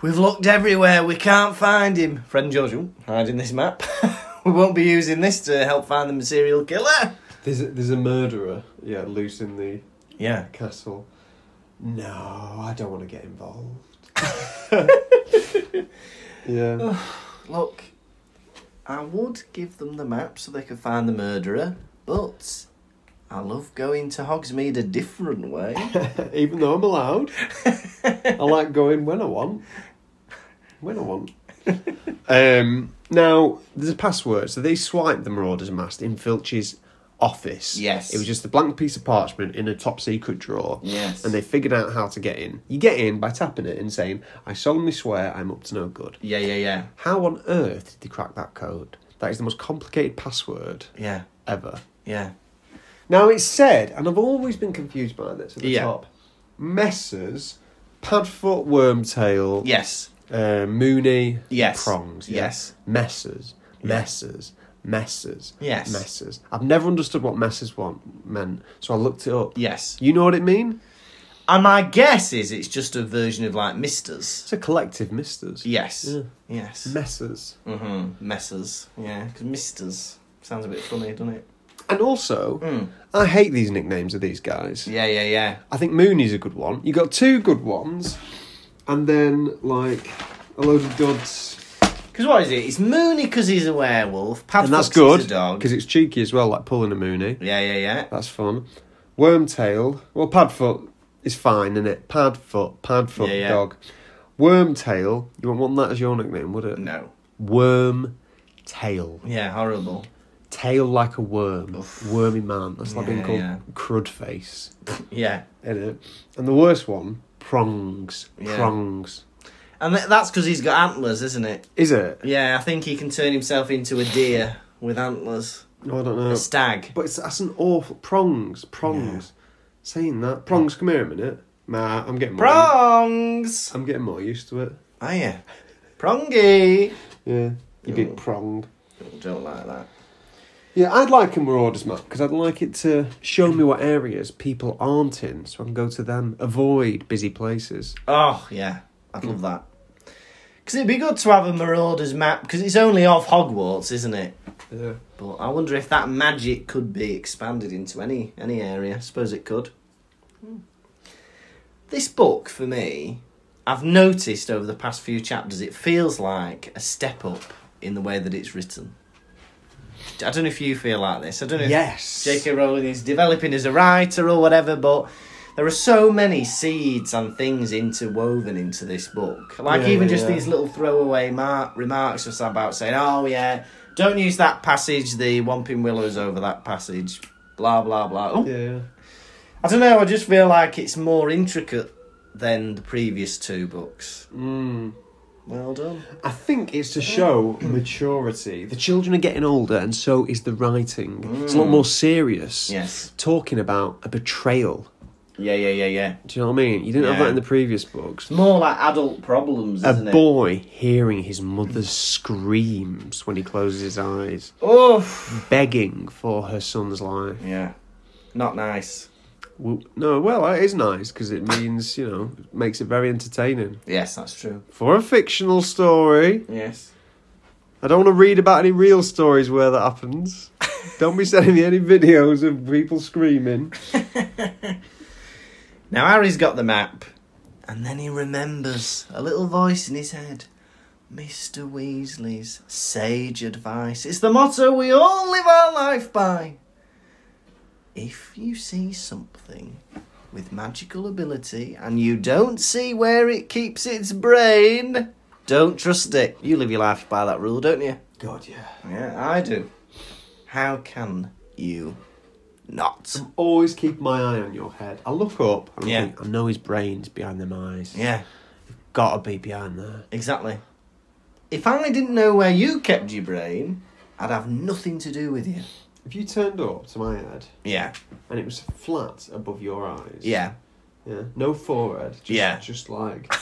S3: We've looked everywhere, we can't find him. Friend George, hiding this map. We won't be using this to help find the serial killer.
S1: There's a murderer, loose in the
S3: Yeah.
S1: castle. No, I don't want to get involved. Yeah.
S3: Look, I would give them the map so they could find the murderer, but I love going to Hogsmeade a different way.
S1: Even though I'm allowed. I like going when I want. Now, there's a password. So they swiped the Marauders Map in Filch's office.
S3: Yes.
S1: It was just a blank piece of parchment in a top secret drawer.
S3: Yes.
S1: And they figured out how to get in. You get in by tapping it and saying, I solemnly swear I'm up to no good.
S3: Yeah.
S1: How on earth did they crack that code? That is the most complicated password ever.
S3: Yeah.
S1: Now, it's said, and I've always been confused by this at the
S3: Yeah.
S1: top, Messrs, Padfoot, Wormtail,
S3: Yes.
S1: Mooney,
S3: Yes.
S1: Prongs. Yeah?
S3: Yes.
S1: Messrs.
S3: Yes.
S1: Messrs. I've never understood what Messrs meant, so I looked it up.
S3: Yes.
S1: You know what it mean?
S3: And my guess is it's just a version of like Misters.
S1: It's a collective Misters.
S3: Yes.
S1: Yeah.
S3: Yes.
S1: Messrs.
S3: Messers. Yeah, because Misters sounds a bit funny, doesn't it?
S1: And also, I hate these nicknames of these guys.
S3: Yeah.
S1: I think Mooney's a good one. You got two good ones, and then, like, a load of duds.
S3: Because what is it? It's Mooney because he's a werewolf. Padfoot
S1: And that's
S3: 'cause
S1: good,
S3: he's a dog.
S1: because it's cheeky as well, like pulling a Mooney.
S3: Yeah.
S1: That's fun. Wormtail. Well, Padfoot is fine, isn't it? Padfoot,
S3: Yeah.
S1: dog. Wormtail. You wouldn't want that as your nickname, would it?
S3: No.
S1: Wormtail.
S3: Yeah, horrible.
S1: Tail like a worm.
S3: Oof.
S1: Wormy man. That's like being called
S3: Yeah.
S1: crud face.
S3: Yeah.
S1: Innit? And the worst one, prongs.
S3: Yeah.
S1: Prongs.
S3: And that's because he's got antlers, isn't it?
S1: Is it?
S3: Yeah, I think he can turn himself into a deer with antlers.
S1: No, I don't know.
S3: A stag.
S1: But that's an awful... Prongs. Saying that. Prongs, come here a minute. Nah, I'm getting more...
S3: Prongs!
S1: I'm getting more used to it.
S3: Oh, yeah. Prongy!
S1: Yeah. You big prong.
S3: Don't like that.
S1: Yeah, I'd like a Marauders Map, because I'd like it to show me what areas people aren't in, so I can go to them. Avoid busy places.
S3: Oh, yeah. I'd love that. Because it'd be good to have a Marauders Map, because it's only off Hogwarts, isn't it?
S1: Yeah.
S3: But I wonder if that magic could be expanded into any area. I suppose it could. This book, for me, I've noticed over the past few chapters, it feels like a step up in the way that it's written. I don't know if you feel like this. I don't know
S1: Yes.
S3: if J.K. Rowling is developing as a writer or whatever, but there are so many seeds and things interwoven into this book. Like even just these little throwaway remarks just about saying, oh yeah, don't use that passage, the Whomping Willow's over that passage, blah, blah, blah. Oh.
S1: Yeah.
S3: I don't know, I just feel like it's more intricate than the previous two books. Well done.
S1: I think it's to show maturity. The children are getting older, and so is the writing. It's a lot more serious.
S3: Yes.
S1: Talking about a betrayal.
S3: Yeah.
S1: Do you know what I mean? You didn't have that in the previous books.
S3: It's more like adult problems, isn't it?
S1: A boy hearing his mother's screams when he closes his eyes.
S3: Oh.
S1: Begging for her son's life.
S3: Yeah. Not nice.
S1: Well, it is nice, because it means, makes it very entertaining.
S3: Yes, that's true.
S1: For a fictional story.
S3: Yes.
S1: I don't want to read about any real stories where that happens. Don't be sending me any videos of people screaming.
S3: Now, Harry's got the map, and then he remembers a little voice in his head. Mr. Weasley's sage advice. It's the motto we all live our life by. If you see something with magical ability and you don't see where it keeps its brain, don't trust it. You live your life by that rule, don't you?
S1: God, yeah.
S3: Yeah, I do. How can you not?
S1: Always keep my eye on your head. I look up and
S3: Yeah.
S1: I think, I know his brain's behind them eyes.
S3: Yeah,
S1: Gotta be behind there.
S3: exactly. If I didn't know where you kept your brain, I'd have nothing to do with you.
S1: If you turned up to my head
S3: Yeah,
S1: and it was flat above your eyes,
S3: yeah.
S1: Yeah. No forehead. Just like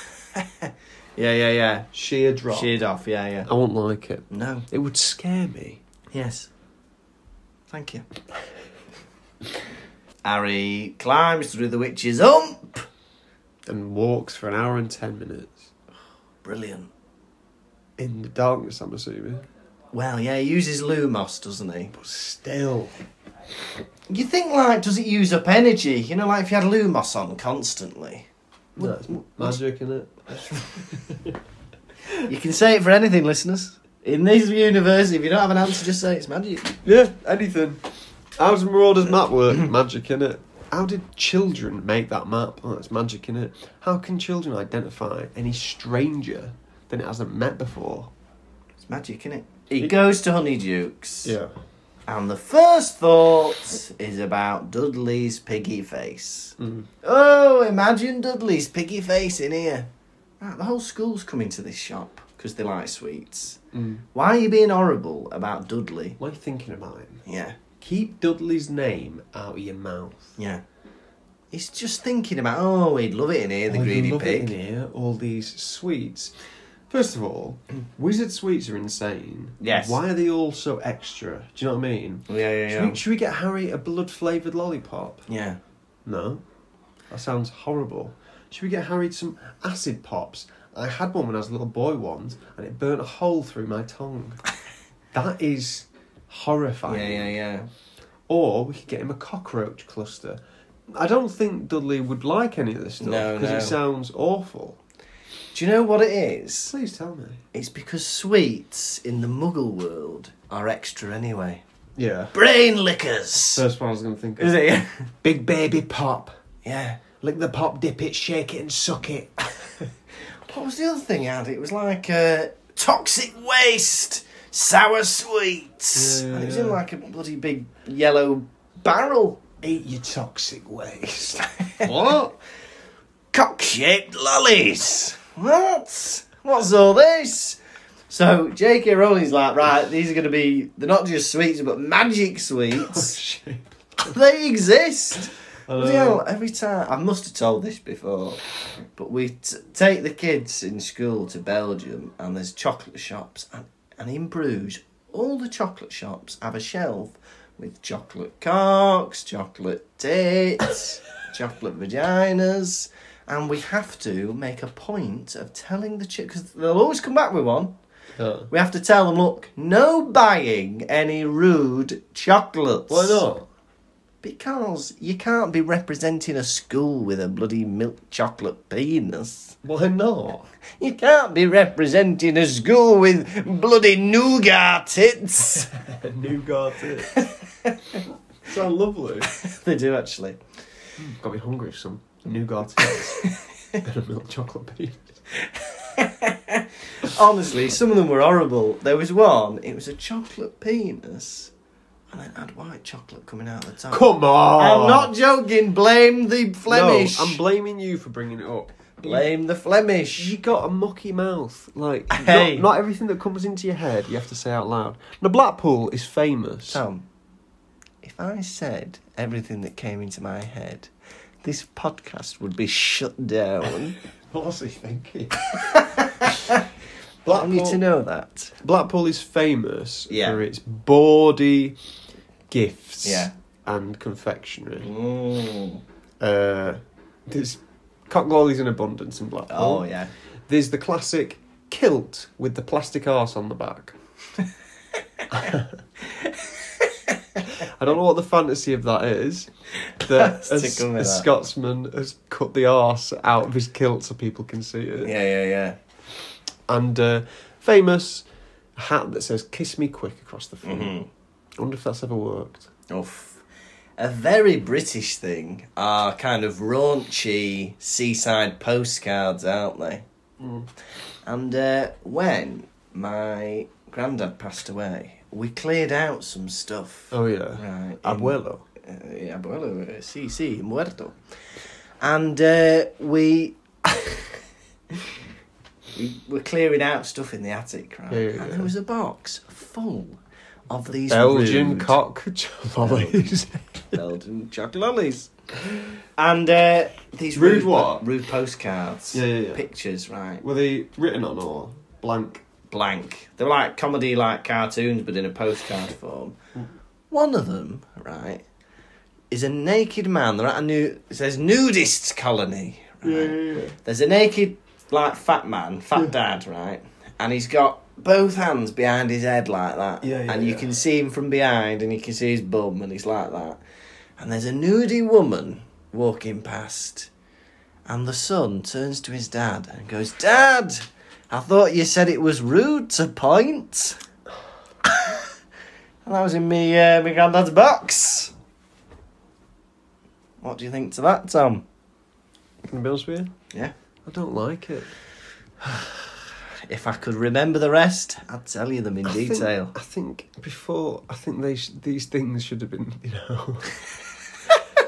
S3: Yeah.
S1: sheer drop.
S3: Sheared off, yeah.
S1: I wouldn't like it.
S3: No.
S1: It would scare me.
S3: Yes. Thank you. Harry climbs through the witch's hump.
S1: And walks for an hour and 10 minutes.
S3: Brilliant.
S1: In the darkness, I'm assuming.
S3: Well, yeah, he uses Lumos, doesn't he?
S1: But still.
S3: You think, like, does it use up energy? You know, like if you had Lumos on constantly.
S1: No, it's magic, innit?
S3: You can say it for anything, listeners. In this universe, if you don't have an answer, just say it's magic.
S1: Yeah, anything. How does Marauders Map work? Magic, innit? How did children make that map? Oh, it's magic, innit? How can children identify any stranger that it hasn't met before?
S3: It's magic, innit? He goes to Honeydukes.
S1: Yeah.
S3: And the first thought is about Dudley's piggy face.
S1: Mm.
S3: Oh, imagine Dudley's piggy face in here. Right, the whole school's coming to this shop because they like sweets.
S1: Mm.
S3: Why are you being horrible about Dudley?
S1: Why are you thinking about him?
S3: Yeah.
S1: Keep Dudley's name out of your mouth.
S3: Yeah. He's just thinking about, oh, he'd love it in here, the greedy
S1: love
S3: pig.
S1: it in here, all these sweets. First of all, wizard sweets are insane.
S3: Yes.
S1: Why are they all so extra? Do you know what I mean?
S3: Yeah.
S1: Should we get Harry a blood-flavoured lollipop?
S3: Yeah.
S1: No. That sounds horrible. Should we get Harry some acid pops? I had one when I was a little boy once, and it burnt a hole through my tongue. That is horrifying.
S3: Yeah.
S1: Or we could get him a cockroach cluster. I don't think Dudley would like any of this stuff because it sounds awful.
S3: Do you know what it is?
S1: Please tell me.
S3: It's because sweets in the Muggle world are extra anyway.
S1: Yeah.
S3: Brain lickers.
S1: First one I was going to think of.
S3: Is it?
S1: Big baby pop.
S3: Yeah.
S1: Lick the pop, dip it, shake it and suck it.
S3: What was the other thing I had? It was like toxic waste, sour sweets.
S1: Yeah,
S3: And it was in like a bloody big yellow barrel.
S1: Eat your toxic waste. What?
S3: Cock-shaped lollies. What? What's all this? So J.K. Rowling's like, right, these are going to be, they're not just sweets, but magic sweets.
S1: Shit.
S3: They exist. Bloody hell, every time, I must have told this before, but we take the kids in school to Belgium and there's chocolate shops, and in Bruges, all the chocolate shops have a shelf with chocolate cocks, chocolate tits, chocolate vaginas, and we have to make a point of telling the because they'll always come back with one.
S1: Yeah.
S3: We have to tell them, look, no buying any rude chocolates.
S1: Why not?
S3: Because you can't be representing a school with a bloody milk chocolate penis.
S1: Why not?
S3: You can't be representing a school with bloody nougat tits.
S1: Nougat tits. Sound lovely.
S3: They do, actually.
S1: Got me hungry for some nougat tits and a milk chocolate penis.
S3: Honestly, some of them were horrible. There was one, it was a chocolate penis, and it had white chocolate coming out of the top.
S1: Come on!
S3: I'm not joking, blame the Flemish.
S1: No, I'm blaming you for bringing it up.
S3: Blame the Flemish.
S1: You got a mucky mouth. Like,
S3: Hey.
S1: not everything that comes into your head you have to say out loud. Now, Blackpool is famous.
S3: Tom, if I said everything that came into my head, this podcast would be shut down.
S1: What's he thinking?
S3: I need to know that.
S1: Blackpool is famous
S3: Yeah.
S1: for its bawdy gifts
S3: Yeah.
S1: and confectionery.
S3: Mm.
S1: There's cock lollies in abundance in Blackpool.
S3: Oh, yeah.
S1: There's the classic kilt with the plastic arse on the back. I don't know what the fantasy of that is. That
S3: Stick with
S1: a
S3: that.
S1: Scotsman has cut the arse out of his kilt so people can see it.
S3: Yeah.
S1: And famous hat that says "Kiss me quick" across the front.
S3: Mm-hmm.
S1: I wonder if that's ever worked.
S3: Oof. A very British thing are kind of raunchy seaside postcards, aren't they?
S1: Mm.
S3: And when my granddad passed away, we cleared out some stuff.
S1: Oh yeah,
S3: Right.
S1: Abuelo.
S3: Abuelo, sí, muerto. And we were clearing out stuff in the attic, right?
S1: Yeah.
S3: And there was a box full of these
S1: Belgian
S3: rude...
S1: cock lollies.
S3: Belgian chocolate lollies. And these
S1: Rude what?
S3: Rude postcards.
S1: Yeah.
S3: Pictures, right.
S1: Were they written on or blank?
S3: Blank. They're like comedy, like cartoons, but in a postcard form. One of them, right, is a naked man. They're at it says nudist colony. Right?
S1: Yeah.
S3: There's a naked, like, fat man, fat dad, right? And he's got both hands behind his head like that. And you can see him from behind and you can see his bum and he's like that. And there's a nudie woman walking past. And the son turns to his dad and goes, "Dad, I thought you said it was rude to point." And that was in my granddad's box. What do you think to that, Tom?
S1: Can I be honest with you?
S3: Yeah.
S1: I don't like it.
S3: If I could remember the rest, I'd tell you them in detail.
S1: I think these things should have been,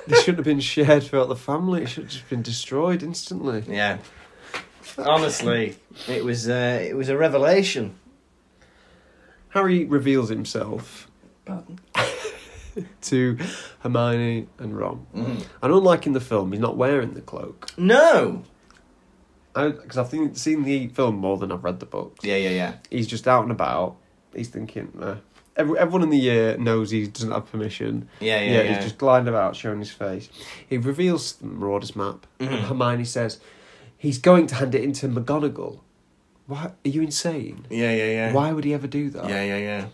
S1: they shouldn't have been shared throughout the family. It should have just been destroyed instantly.
S3: Yeah. Honestly, it was a revelation.
S1: Harry reveals himself
S3: Pardon?
S1: to Hermione and Ron.
S3: Mm.
S1: And unlike in the film, he's not wearing the cloak.
S3: No.
S1: Because I've seen the film more than I've read the books.
S3: Yeah.
S1: He's just out and about. He's thinking, everyone in the year knows he doesn't have permission.
S3: Yeah.
S1: He's just gliding about, showing his face. He reveals the Marauders Map,
S3: Mm-hmm.
S1: and Hermione says he's going to hand it into McGonagall. Why? Are you insane?
S3: Yeah.
S1: Why would he ever do that?
S3: Yeah.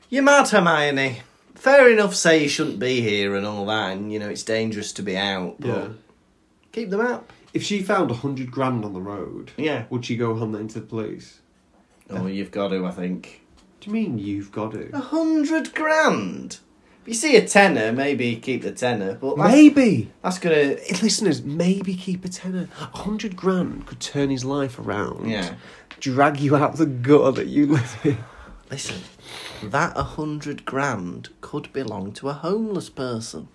S3: You're mad, Hermione. Fair enough, say you shouldn't be here and all that, and, it's dangerous to be out, but
S1: Yeah.
S3: keep the map.
S1: If she found 100 grand on the road,
S3: Yeah.
S1: would she go hand that into the police?
S3: Oh, you've got to, I think.
S1: Do you mean you've got to?
S3: 100 grand? If you see a tenner, maybe keep the tenner, but
S1: Maybe.
S3: that's gonna...
S1: Listeners, maybe keep a tenner. 100 grand could turn his life around.
S3: Yeah.
S1: Drag you out of the gutter that you live in.
S3: Listen, that 100 grand could belong to a homeless person.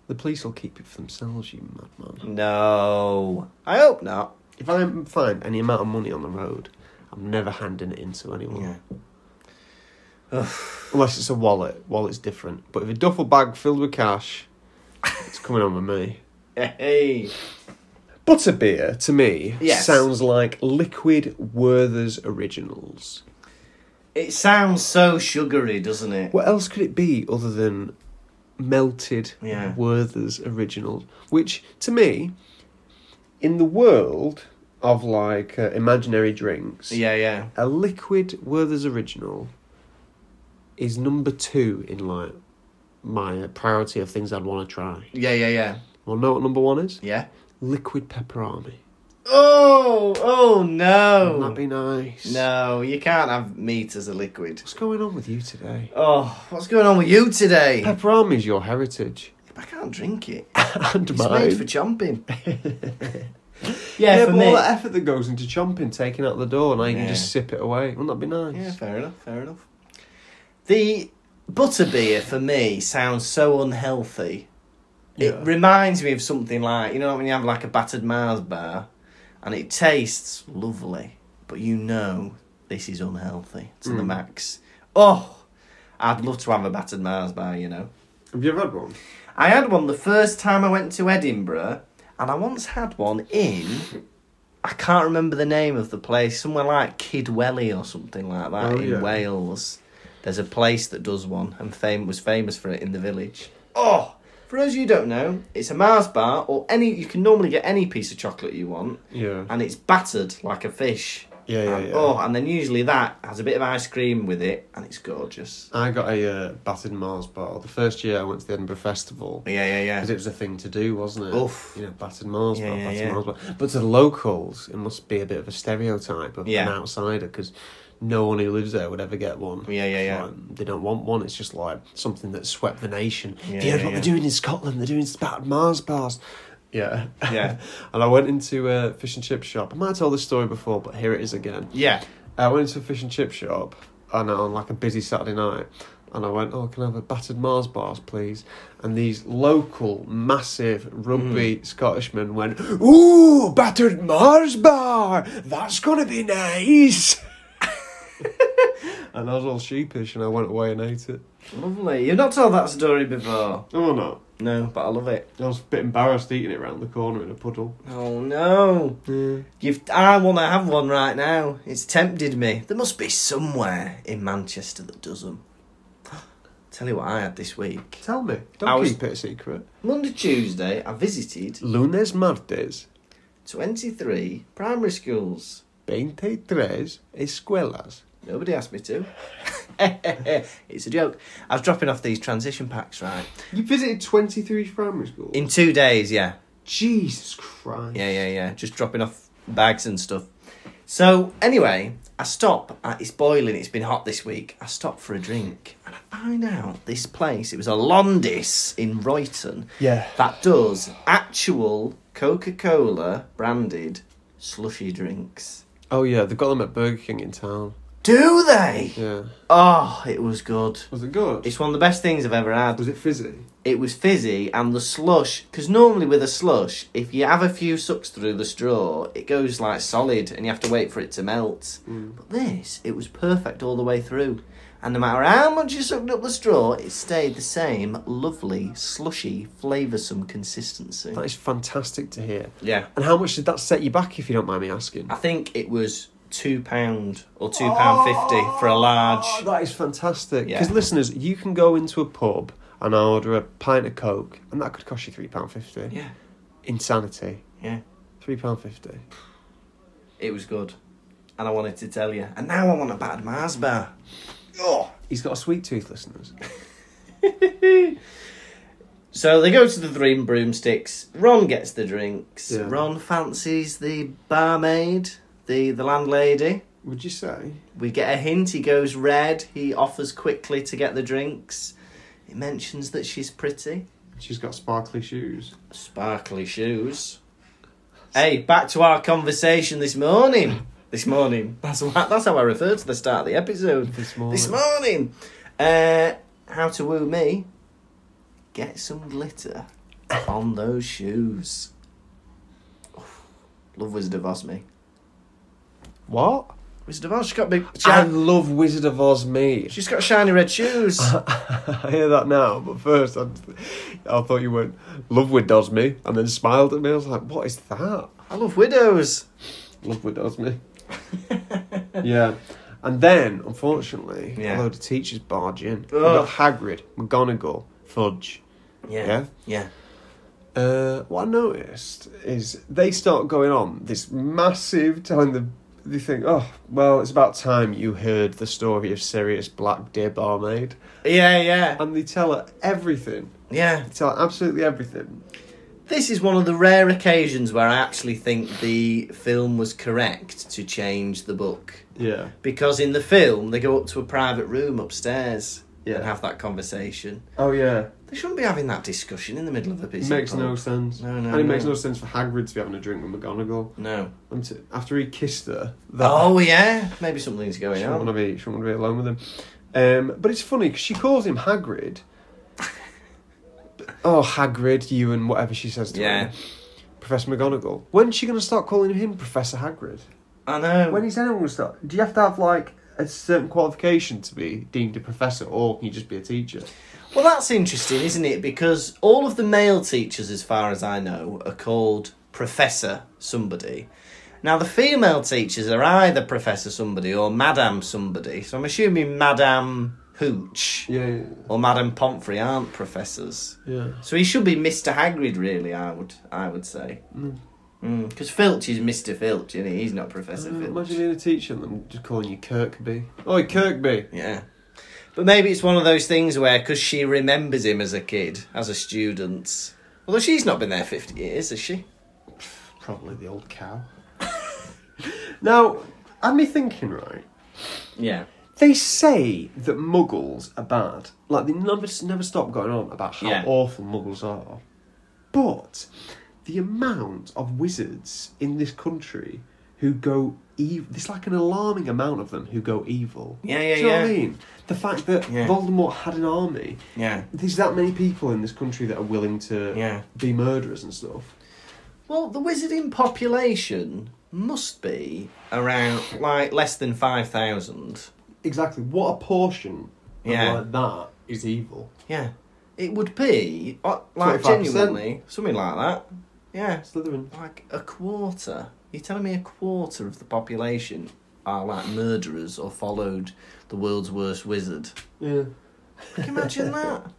S1: The police will keep it for themselves, you madman.
S3: No. I hope not.
S1: If I find any amount of money on the road, I'm never handing it in to anyone.
S3: Yeah.
S1: Unless it's a wallet. Wallet's different. But if a duffel bag filled with cash, it's coming on with me.
S3: Hey.
S1: Butterbeer, to me,
S3: Yes.
S1: sounds like liquid Werther's Originals.
S3: It sounds so sugary, doesn't it?
S1: What else could it be other than melted
S3: Yeah.
S1: Werther's Originals? Which, to me, in the world of, imaginary drinks,
S3: Yeah.
S1: a liquid Werther's Original is number 2 in, my priority of things I'd want to try.
S3: Yeah.
S1: Want to know what number 1 is?
S3: Yeah.
S1: Liquid pepperoni.
S3: Oh no.
S1: Wouldn't that be nice?
S3: No, you can't have meat as a liquid.
S1: What's going on with you today?
S3: Oh, what's going on with you today?
S1: Pepperoni's your heritage.
S3: I can't drink it.
S1: And
S3: It's
S1: mine.
S3: made for chomping.
S1: Yeah,
S3: for
S1: but
S3: me.
S1: all that effort that goes into chomping, taking out the door, and I can
S3: Yeah.
S1: just sip it away. Wouldn't that be nice?
S3: Yeah, fair enough. The butterbeer for me sounds so unhealthy. It
S1: Yeah.
S3: reminds me of something like, when you have like a battered Mars bar and it tastes lovely, but this is unhealthy to the max. Oh, I'd love to have a battered Mars bar,
S1: Have you ever had one?
S3: I had one the first time I went to Edinburgh, and I once had one I can't remember the name of the place, somewhere like Kidwelly or something like that in Wales. There's a place that does one and was famous for it in the village. Oh, for those of you who don't know, it's a Mars bar, or you can normally get any piece of chocolate you want,
S1: Yeah.
S3: and it's battered like a fish.
S1: Yeah.
S3: Oh, and then usually that has a bit of ice cream with it, and it's gorgeous.
S1: I got a battered Mars bar the first year I went to the Edinburgh Festival.
S3: Yeah.
S1: Because it was a thing to do, wasn't it?
S3: Oof.
S1: Battered Mars bar,
S3: Yeah.
S1: Mars bar. But to the locals, it must be a bit of a stereotype of
S3: Yeah.
S1: an outsider, because no one who lives there would ever get one.
S3: Yeah.
S1: Like, they don't want one. It's just like something that swept the nation.
S3: Yeah,
S1: Have you heard what
S3: yeah.
S1: they're doing in Scotland? They're doing battered Mars bars. Yeah.
S3: Yeah.
S1: And I went into a fish and chip shop. I might have told this story before, but here it is again.
S3: Yeah.
S1: I went into a fish and chip shop and on a busy Saturday night, and I went, "Oh, can I have a battered Mars bars, please?" And these local, massive rugby Scottishmen went, "Ooh, battered Mars bar! That's gonna be nice." And I was all sheepish and I went away and ate it.
S3: Lovely. You've not told that story before.
S1: Oh, no.
S3: No, but I love it.
S1: I was a bit embarrassed eating it round the corner in a puddle.
S3: Oh no.
S1: Yeah.
S3: I want to have one right now. It's tempted me. There must be somewhere in Manchester that does them. Tell you what I had this week.
S1: Tell me. Don't keep it a secret.
S3: Monday, Tuesday, I visited
S1: Lunes, martes,
S3: 23 primary schools.
S1: 23 escuelas.
S3: Nobody asked me to. It's a joke. I was dropping off these transition packs, right?
S1: You visited 23 primary schools?
S3: In 2 days, yeah.
S1: Jesus Christ.
S3: Yeah. Just dropping off bags and stuff. So, anyway, I stop. It's boiling. It's been hot this week. I stop for a drink. And I find out this place, it was a Londis in Royton.
S1: Yeah.
S3: That does actual Coca-Cola branded slushy drinks.
S1: Oh, yeah, they've got them at Burger King in town.
S3: Do they?
S1: Yeah.
S3: Oh, it was good.
S1: Was it good?
S3: It's one of the best things I've ever had.
S1: Was it fizzy?
S3: It was fizzy, and the slush, because normally with a slush, if you have a few sucks through the straw, it goes like solid and you have to wait for it to melt. But this, it was perfect all the way through. And no matter how much you sucked up the straw, it stayed the same lovely, slushy, flavoursome consistency.
S1: That is fantastic to hear.
S3: Yeah.
S1: And how much did that set you back, if you don't mind me asking?
S3: I think it was £2 or £2.50 for a large.
S1: Oh, that is fantastic.
S3: Yeah.
S1: Because listeners, you can go into a pub and order a pint of Coke, and that could cost you £3.50.
S3: Yeah.
S1: Insanity.
S3: Yeah.
S1: £3.50.
S3: It was good. And I wanted to tell you. And now I want a bad Mars bar. Oh.
S1: He's got a sweet tooth, listeners.
S3: So they go to the Three Broomsticks. Ron gets the drinks.
S1: Yeah.
S3: Ron fancies the barmaid, the landlady.
S1: Would you say?
S3: We get a hint. He goes red. He offers quickly to get the drinks. It mentions that she's pretty.
S1: She's got sparkly shoes.
S3: Sparkly shoes. Hey, back to our conversation this morning. This morning. That's how I referred to the start of the episode.
S1: This morning.
S3: This morning. How to woo me. Get some glitter on those shoes. Love Wizard of Hogsmeade.
S1: What?
S3: Wizard of Oz, she's got big...
S1: I love Wizard of Hogsmeade.
S3: She's got shiny red shoes.
S1: I hear that now, but first I thought you went, love with Hogsmeade, and then smiled at me. I was like, what is that?
S3: I love widows.
S1: Love with Hogsmeade. Yeah. And then, unfortunately,
S3: Yeah.
S1: a load of teachers barge in. We've
S3: Ugh.
S1: got Hagrid, McGonagall, Fudge.
S3: Yeah.
S1: What I noticed is they start going on this massive telling they think, oh, well, it's about time you heard the story of Sirius Black, dear barmaid.
S3: Yeah.
S1: And they tell her everything.
S3: Yeah.
S1: They tell her absolutely everything.
S3: This is one of the rare occasions where I actually think the film was correct to change the book.
S1: Yeah.
S3: Because in the film, they go up to a private room upstairs
S1: Yeah.
S3: and have that conversation.
S1: Oh, yeah.
S3: They shouldn't be having that discussion in the middle of a busy
S1: Makes
S3: pub.
S1: no sense.
S3: No,
S1: And it makes no sense for Hagrid to be having a drink with McGonagall.
S3: No.
S1: After he kissed her.
S3: Oh, yeah. Maybe something's going
S1: She
S3: on.
S1: wouldn't want to be alone with him. But it's funny because she calls him Hagrid. Oh, Hagrid, you and whatever she says to him. Professor McGonagall. When's she going to start calling him Professor Hagrid?
S3: I know.
S1: When is anyone going to start? Do you have to have, like, a certain qualification to be deemed a professor, or can you just be a teacher?
S3: Well, that's interesting, isn't it? Because all of the male teachers, as far as I know, are called Professor somebody. Now, the female teachers are either Professor somebody or Madame somebody. So I'm assuming Madame Hooch or Madame Pomfrey aren't professors.
S1: Yeah.
S3: So he should be Mr. Hagrid, really, I would say. Because Filch is Mr. Filch, isn't he? He's not Professor Filch.
S1: Imagine being a teacher and them just calling you Kirkby. Oi, Kirkby!
S3: Yeah. But maybe it's one of those things where, because she remembers him as a kid, as a student. Although she's not been there 50 years, has she?
S1: Probably the old cow. Now, had me thinking, right?
S3: Yeah.
S1: They say that muggles are bad. Like, they never stop going on about how awful muggles are. But the amount of wizards in this country who go evil... There's like an alarming amount of them who go evil.
S3: Yeah,
S1: Do you know what I mean? The fact that Voldemort had an army.
S3: Yeah.
S1: There's that many people in this country that are willing to be murderers and stuff.
S3: Well, the wizarding population must be around, like, less than 5,000.
S1: Exactly. What a portion
S3: Yeah.
S1: like that is evil.
S3: Yeah. It would be, like,
S1: 25%.
S3: genuinely, something like that. Yeah.
S1: Slytherin.
S3: Like a quarter. You're telling me a quarter of the population are like murderers or followed the world's worst wizard?
S1: Yeah.
S3: Can you imagine that?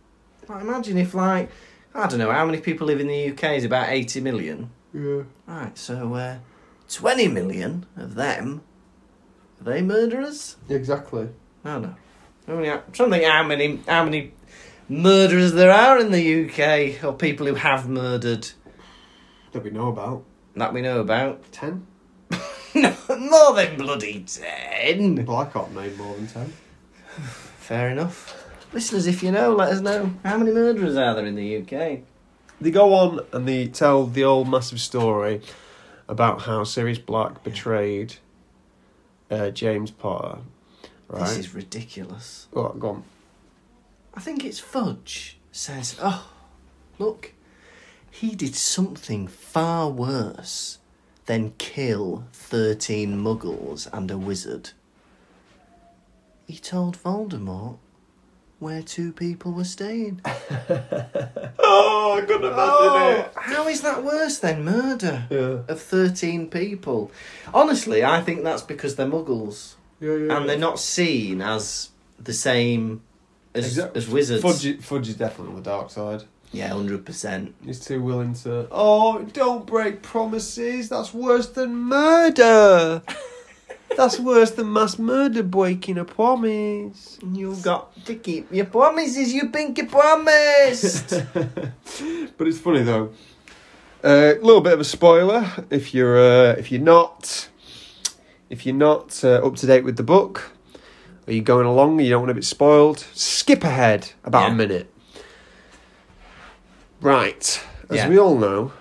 S3: Like, imagine if, like, I don't know, how many people live in the UK? Is about 80 million.
S1: Yeah.
S3: Right, so 20 million of them, are they murderers?
S1: Exactly.
S3: I don't know. I'm trying to think how many murderers there are in the UK, or people who have murdered.
S1: That we know about.
S3: That we know about.
S1: 10?
S3: No, more than bloody 10.
S1: Well, I can't name more than 10.
S3: Fair enough. Listeners, if you know, let us know. How many murderers are there in the UK?
S1: They go on and they tell the old massive story about how Sirius Black betrayed James Potter. Right?
S3: This is ridiculous.
S1: Oh, go on.
S3: I think it's Fudge says, oh, look, he did something far worse than kill 13 muggles and a wizard. He told Voldemort where 2 people were staying.
S1: Oh, I couldn't imagine it.
S3: How is that worse than murder
S1: Yeah.
S3: of 13 people? Honestly, I think that's because they're muggles.
S1: Yeah.
S3: And they're not seen as the same as wizards.
S1: Fudge is definitely on the dark side.
S3: Yeah, 100%.
S1: He's too willing to... Oh, don't break promises. That's worse than murder. That's worse than mass murder, breaking a promise.
S3: You've got to keep your promises, you pinky promised.
S1: But it's funny though. A little bit of a spoiler if you're not up to date with the book, or you're going along and you don't want to be spoiled. Skip ahead about a minute. Right, as we all know,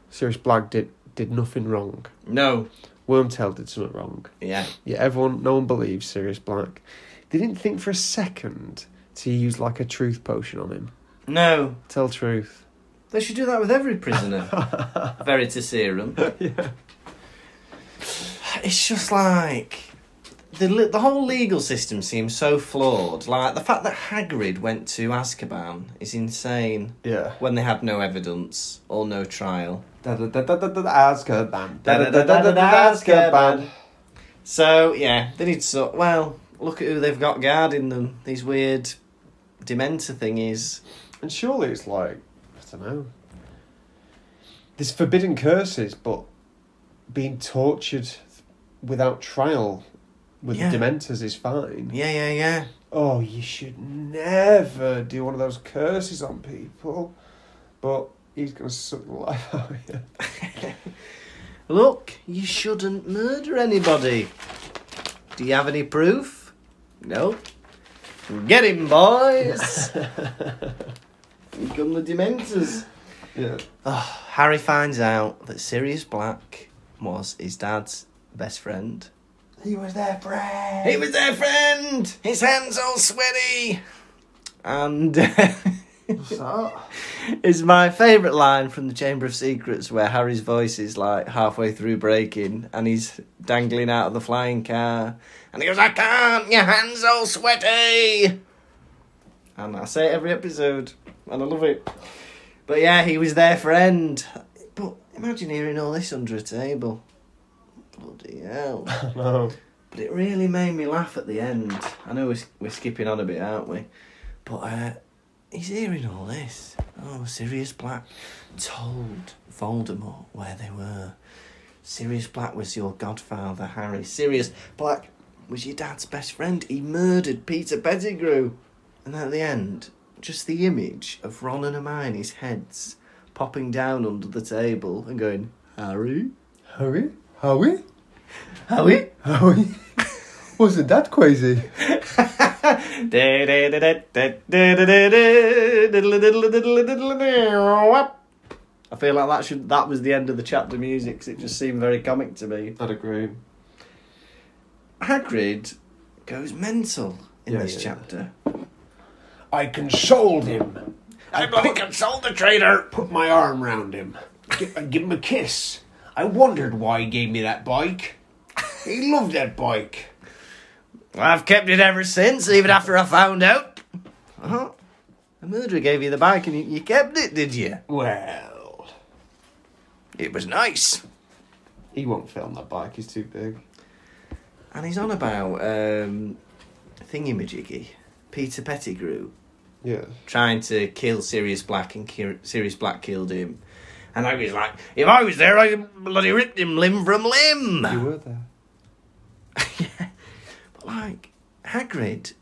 S1: Sirius Black did nothing wrong.
S3: No.
S1: Wormtail did something wrong.
S3: Yeah.
S1: Yeah, no one believes Sirius Black. They didn't think for a second to use like a truth potion on him.
S3: No.
S1: Tell truth.
S3: They should do that with every prisoner. Veritaserum.
S1: Yeah.
S3: It's just like... The whole legal system seems so flawed. Like, the fact that Hagrid went to Azkaban is insane.
S1: Yeah.
S3: When they had no evidence or no trial.
S1: Azkaban.
S3: Azkaban. So, yeah, they need to... Well, look at who they've got guarding them. These weird Dementor thingies.
S1: And surely it's like, I don't know. There's forbidden curses, but being tortured without trial with the Dementors is fine.
S3: Yeah.
S1: Oh, you should never do one of those curses on people. But he's going to suck the life out of you.
S3: Look, you shouldn't murder anybody. Do you have any proof? No. Get him, boys. Here come the Dementors.
S1: Yeah.
S3: Oh, Harry finds out that Sirius Black was his dad's best friend.
S1: He was their friend.
S3: He was their friend. His hands all sweaty. And
S1: What's that?
S3: it's my favourite line from the Chamber of Secrets, where Harry's voice is like halfway through breaking and he's dangling out of the flying car. And he goes, I can't, your hands all sweaty. And I say it every episode. And I love it. But yeah, he was their friend. But imagine hearing all this under a table. Bloody hell.
S1: No.
S3: But it really made me laugh at the end. I know we're skipping on a bit, aren't we? But he's hearing all this. Oh, Sirius Black told Voldemort where they were. Sirius Black was your godfather, Harry. Sirius Black was your dad's best friend. He murdered Peter Pettigrew. And at the end, just the image of Ron and Hermione's heads popping down under the table and going, Harry?
S1: Harry? Howie?
S3: Harry?
S1: Howie? Wasn't that crazy?
S3: I feel like that was the end of the chapter music, 'cause it just seemed very comic to me.
S1: I'd agree.
S3: Hagrid goes mental in this chapter.
S1: I consoled him.
S3: I bloody consoled the traitor.
S1: Put my arm round him. Give him a kiss. I wondered why he gave me that bike. He loved that bike.
S3: I've kept it ever since, even after I found out. Oh, the murderer gave you the bike and you kept it, did you?
S1: Well,
S3: It was nice.
S1: he won't fit on that bike. He's too big.
S3: And he's on about thingamajiggy, Peter Pettigrew,
S1: Yeah.
S3: trying to kill Sirius Black, and Sirius Black killed him. And Hagrid's like, if I was there, I'd bloody ripped him limb from limb.
S1: You were there.
S3: Yeah. But like, Hagrid,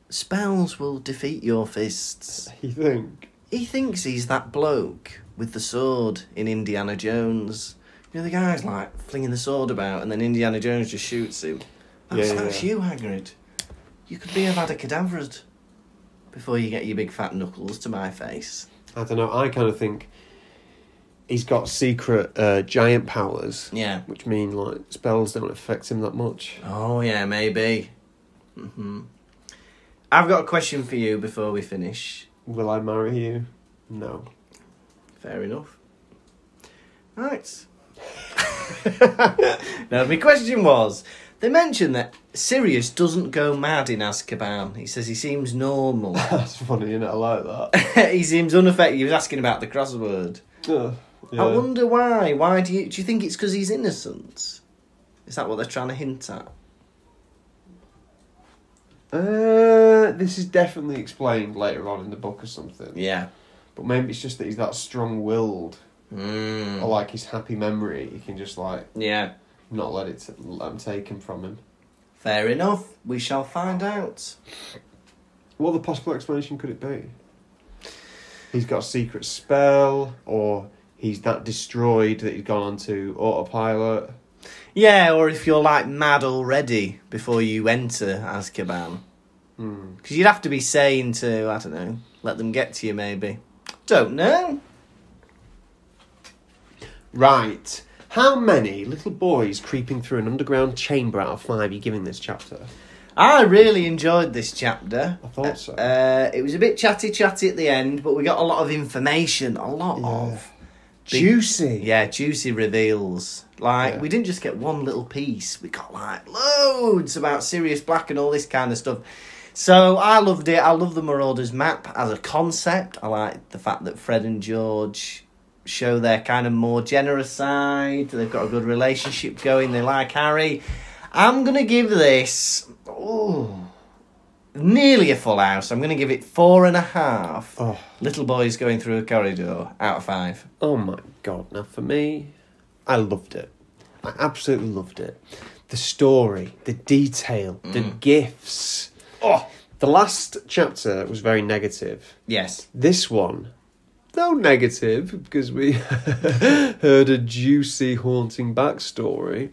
S3: spells will defeat your fists.
S1: You think?
S3: He thinks he's that bloke with the sword in Indiana Jones. You know, the guy's like flinging the sword about and then Indiana Jones just shoots him. That's you, Hagrid. You could be Avada Kedavra before you get your big fat knuckles to my face.
S1: I don't know. I kind of think he's got secret giant powers.
S3: Yeah.
S1: Which mean, like, spells don't affect him that much.
S3: Oh, yeah, maybe. I've got a question for you before we finish.
S1: Will I marry you? No.
S3: Fair enough. Right. Now, my question was, they mentioned that Sirius doesn't go mad in Azkaban. He says he seems normal.
S1: That's funny, isn't it? I like that.
S3: He seems unaffected. He was asking about the crossword.
S1: Yeah.
S3: I wonder why. Why do you think it's because he's innocent? Is that what they're trying to hint at?
S1: This is definitely explained later on in the book or something.
S3: Yeah.
S1: But maybe it's just that he's that strong-willed.
S3: Mm.
S1: Or like his happy memory, he can just like
S3: Yeah.
S1: not let it let him taken from him.
S3: Fair enough. We shall find out.
S1: What other possible explanation could it be? He's got a secret spell, or he's that destroyed that he's gone on to autopilot.
S3: Yeah, or if you're like mad already before you enter Azkaban. Because you'd have to be sane to, I don't know, let them get to you maybe. Don't know.
S1: Right. How many little boys creeping through an underground chamber out of 5 are you giving this chapter?
S3: I really enjoyed this chapter.
S1: I thought so.
S3: It was a bit chatty at the end, but we got a lot of information. A lot of...
S1: Juicy.
S3: Juicy reveals. Like, we didn't just get one little piece. We got, like, loads about Sirius Black and all this kind of stuff. So, I loved it. I love the Marauders Map as a concept. I like the fact that Fred and George show their kind of more generous side. They've got a good relationship going. They like Harry. I'm going to give this... nearly a full house. I'm going to give it 4.5.
S1: Oh.
S3: Little boys going through a corridor out of 5.
S1: Oh my God. Now, for me, I loved it. I absolutely loved it. The story, the detail, the gifts. Oh, the last chapter was very negative.
S3: Yes.
S1: This one, though negative, because we heard a juicy, haunting backstory,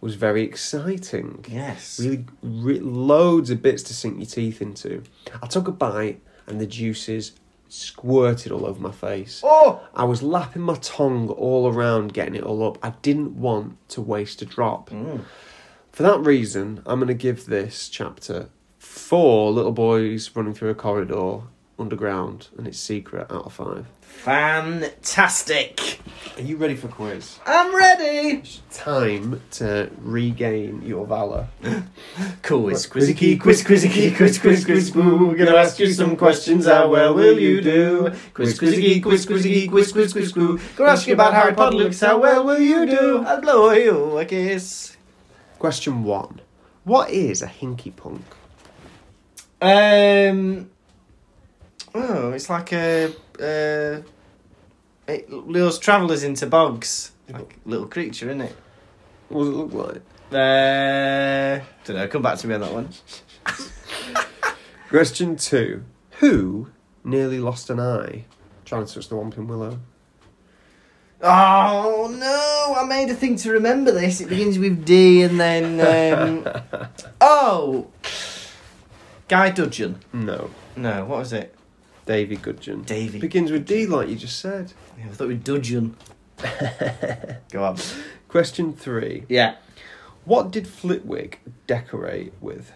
S1: was very exciting.
S3: Yes.
S1: Really, loads of bits to sink your teeth into. I took a bite and the juices squirted all over my face.
S3: Oh!
S1: I was lapping my tongue all around, getting it all up. I didn't want to waste a drop. For that reason, I'm going to give this chapter 4 little boys running through a corridor underground and it's secret out of 5.
S3: Fantastic.
S1: Are you ready for quiz?
S3: I'm ready.
S1: It's time to regain your valour.
S3: Quiz, quizzy key, quiz, boo. Gonna ask you some questions, how well will you do? Quiz, quizzy key, quiz, boo. Gonna ask you about Harry Potter, Lukas, how well will you do? I'll blow you a kiss.
S1: Question 1. What is a hinky punk?
S3: It's like it lures travellers into bogs. Like a little creature, isn't it?
S1: What does it look like?
S3: Don't know, come back to me on that one.
S1: Question 2. Who nearly lost an eye trying to touch the Whomping Willow?
S3: Oh, no, I made a thing to remember this. It begins with D and then... Guy Dudgeon.
S1: No.
S3: No, what was it?
S1: Davy Gudgeon.
S3: Davy.
S1: Begins with D like you just said.
S3: Yeah, I thought it was Dudgeon. Go on.
S1: Question 3.
S3: Yeah.
S1: What did Flitwick decorate with?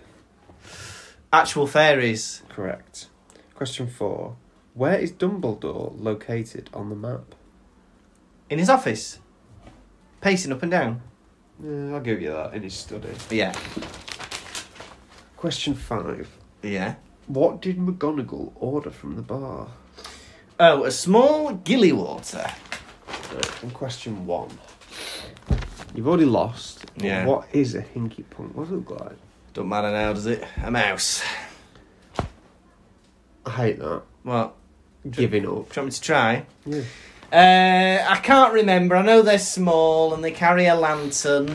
S3: Actual fairies.
S1: Correct. Question 4. Where is Dumbledore located on the map?
S3: In his office. Pacing up and down.
S1: I'll give you that, in his study.
S3: Yeah.
S1: Question 5.
S3: Yeah.
S1: What did McGonagall order from the bar?
S3: Oh, a small gilly water.
S1: Right, and question 1. You've already lost.
S3: Yeah.
S1: What is a hinky punk? What does it look like?
S3: Don't matter now, does it? A mouse.
S1: I hate that.
S3: What?
S1: Giving up.
S3: Do you want me to try?
S1: Yeah.
S3: I can't remember. I know they're small and they carry a lantern.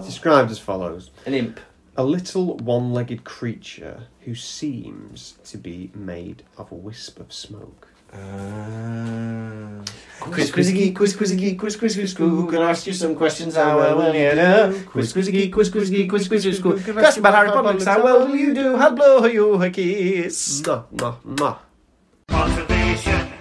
S1: Described as follows.
S3: An imp.
S1: A little one-legged creature who seems to be made of a wisp of smoke.
S3: Quiz, quiz, quiz, quiz, quiz, quiz, quiz, quiz, quiz. Can I ask you some questions? How well will you do? Quiz, quiz, quiz, quiz, quiz, quiz, quiz, quiz, quiz. Question about Harry Potter. How well will you do? How blow you a kiss?
S1: No.
S2: Pottervision.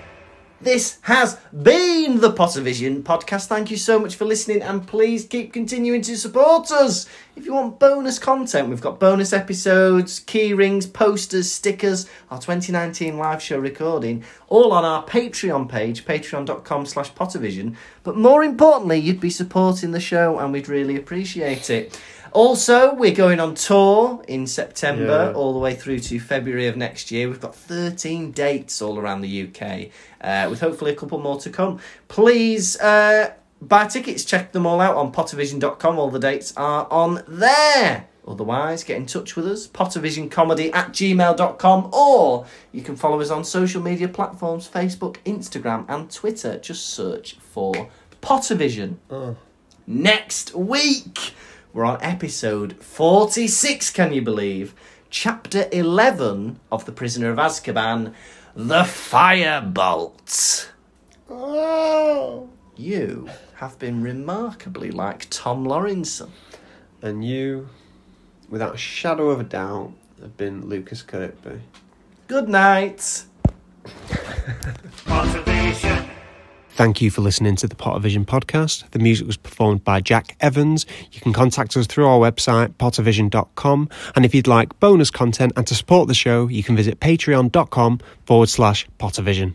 S3: This has been the Pottervision podcast. Thank you so much for listening, and please keep continuing to support us. If you want bonus content, we've got bonus episodes, key rings, posters, stickers, our 2019 live show recording, all on our Patreon page, patreon.com/Pottervision. But more importantly, you'd be supporting the show, and we'd really appreciate it. Also, we're going on tour in September, all the way through to February of next year. We've got 13 dates all around the UK, with hopefully a couple more to come. Please buy tickets, check them all out on pottervision.com. All the dates are on there. Otherwise, get in touch with us, pottervisioncomedy@gmail.com, or you can follow us on social media platforms, Facebook, Instagram and Twitter. Just search for Pottervision. Next week, we're on episode 46, can you believe? Chapter 11 of The Prisoner of Azkaban, The Firebolt.
S1: Oh.
S3: You have been remarkably like Tom Lawrenson.
S1: And you, without a shadow of a doubt, have been Lukas Kirkby.
S3: Good night.
S2: Pottervision.
S1: Thank you for listening to the Pottervision podcast. The music was performed by Jack Evans. You can contact us through our website, pottervision.com. And if you'd like bonus content and to support the show, you can visit patreon.com/Pottervision.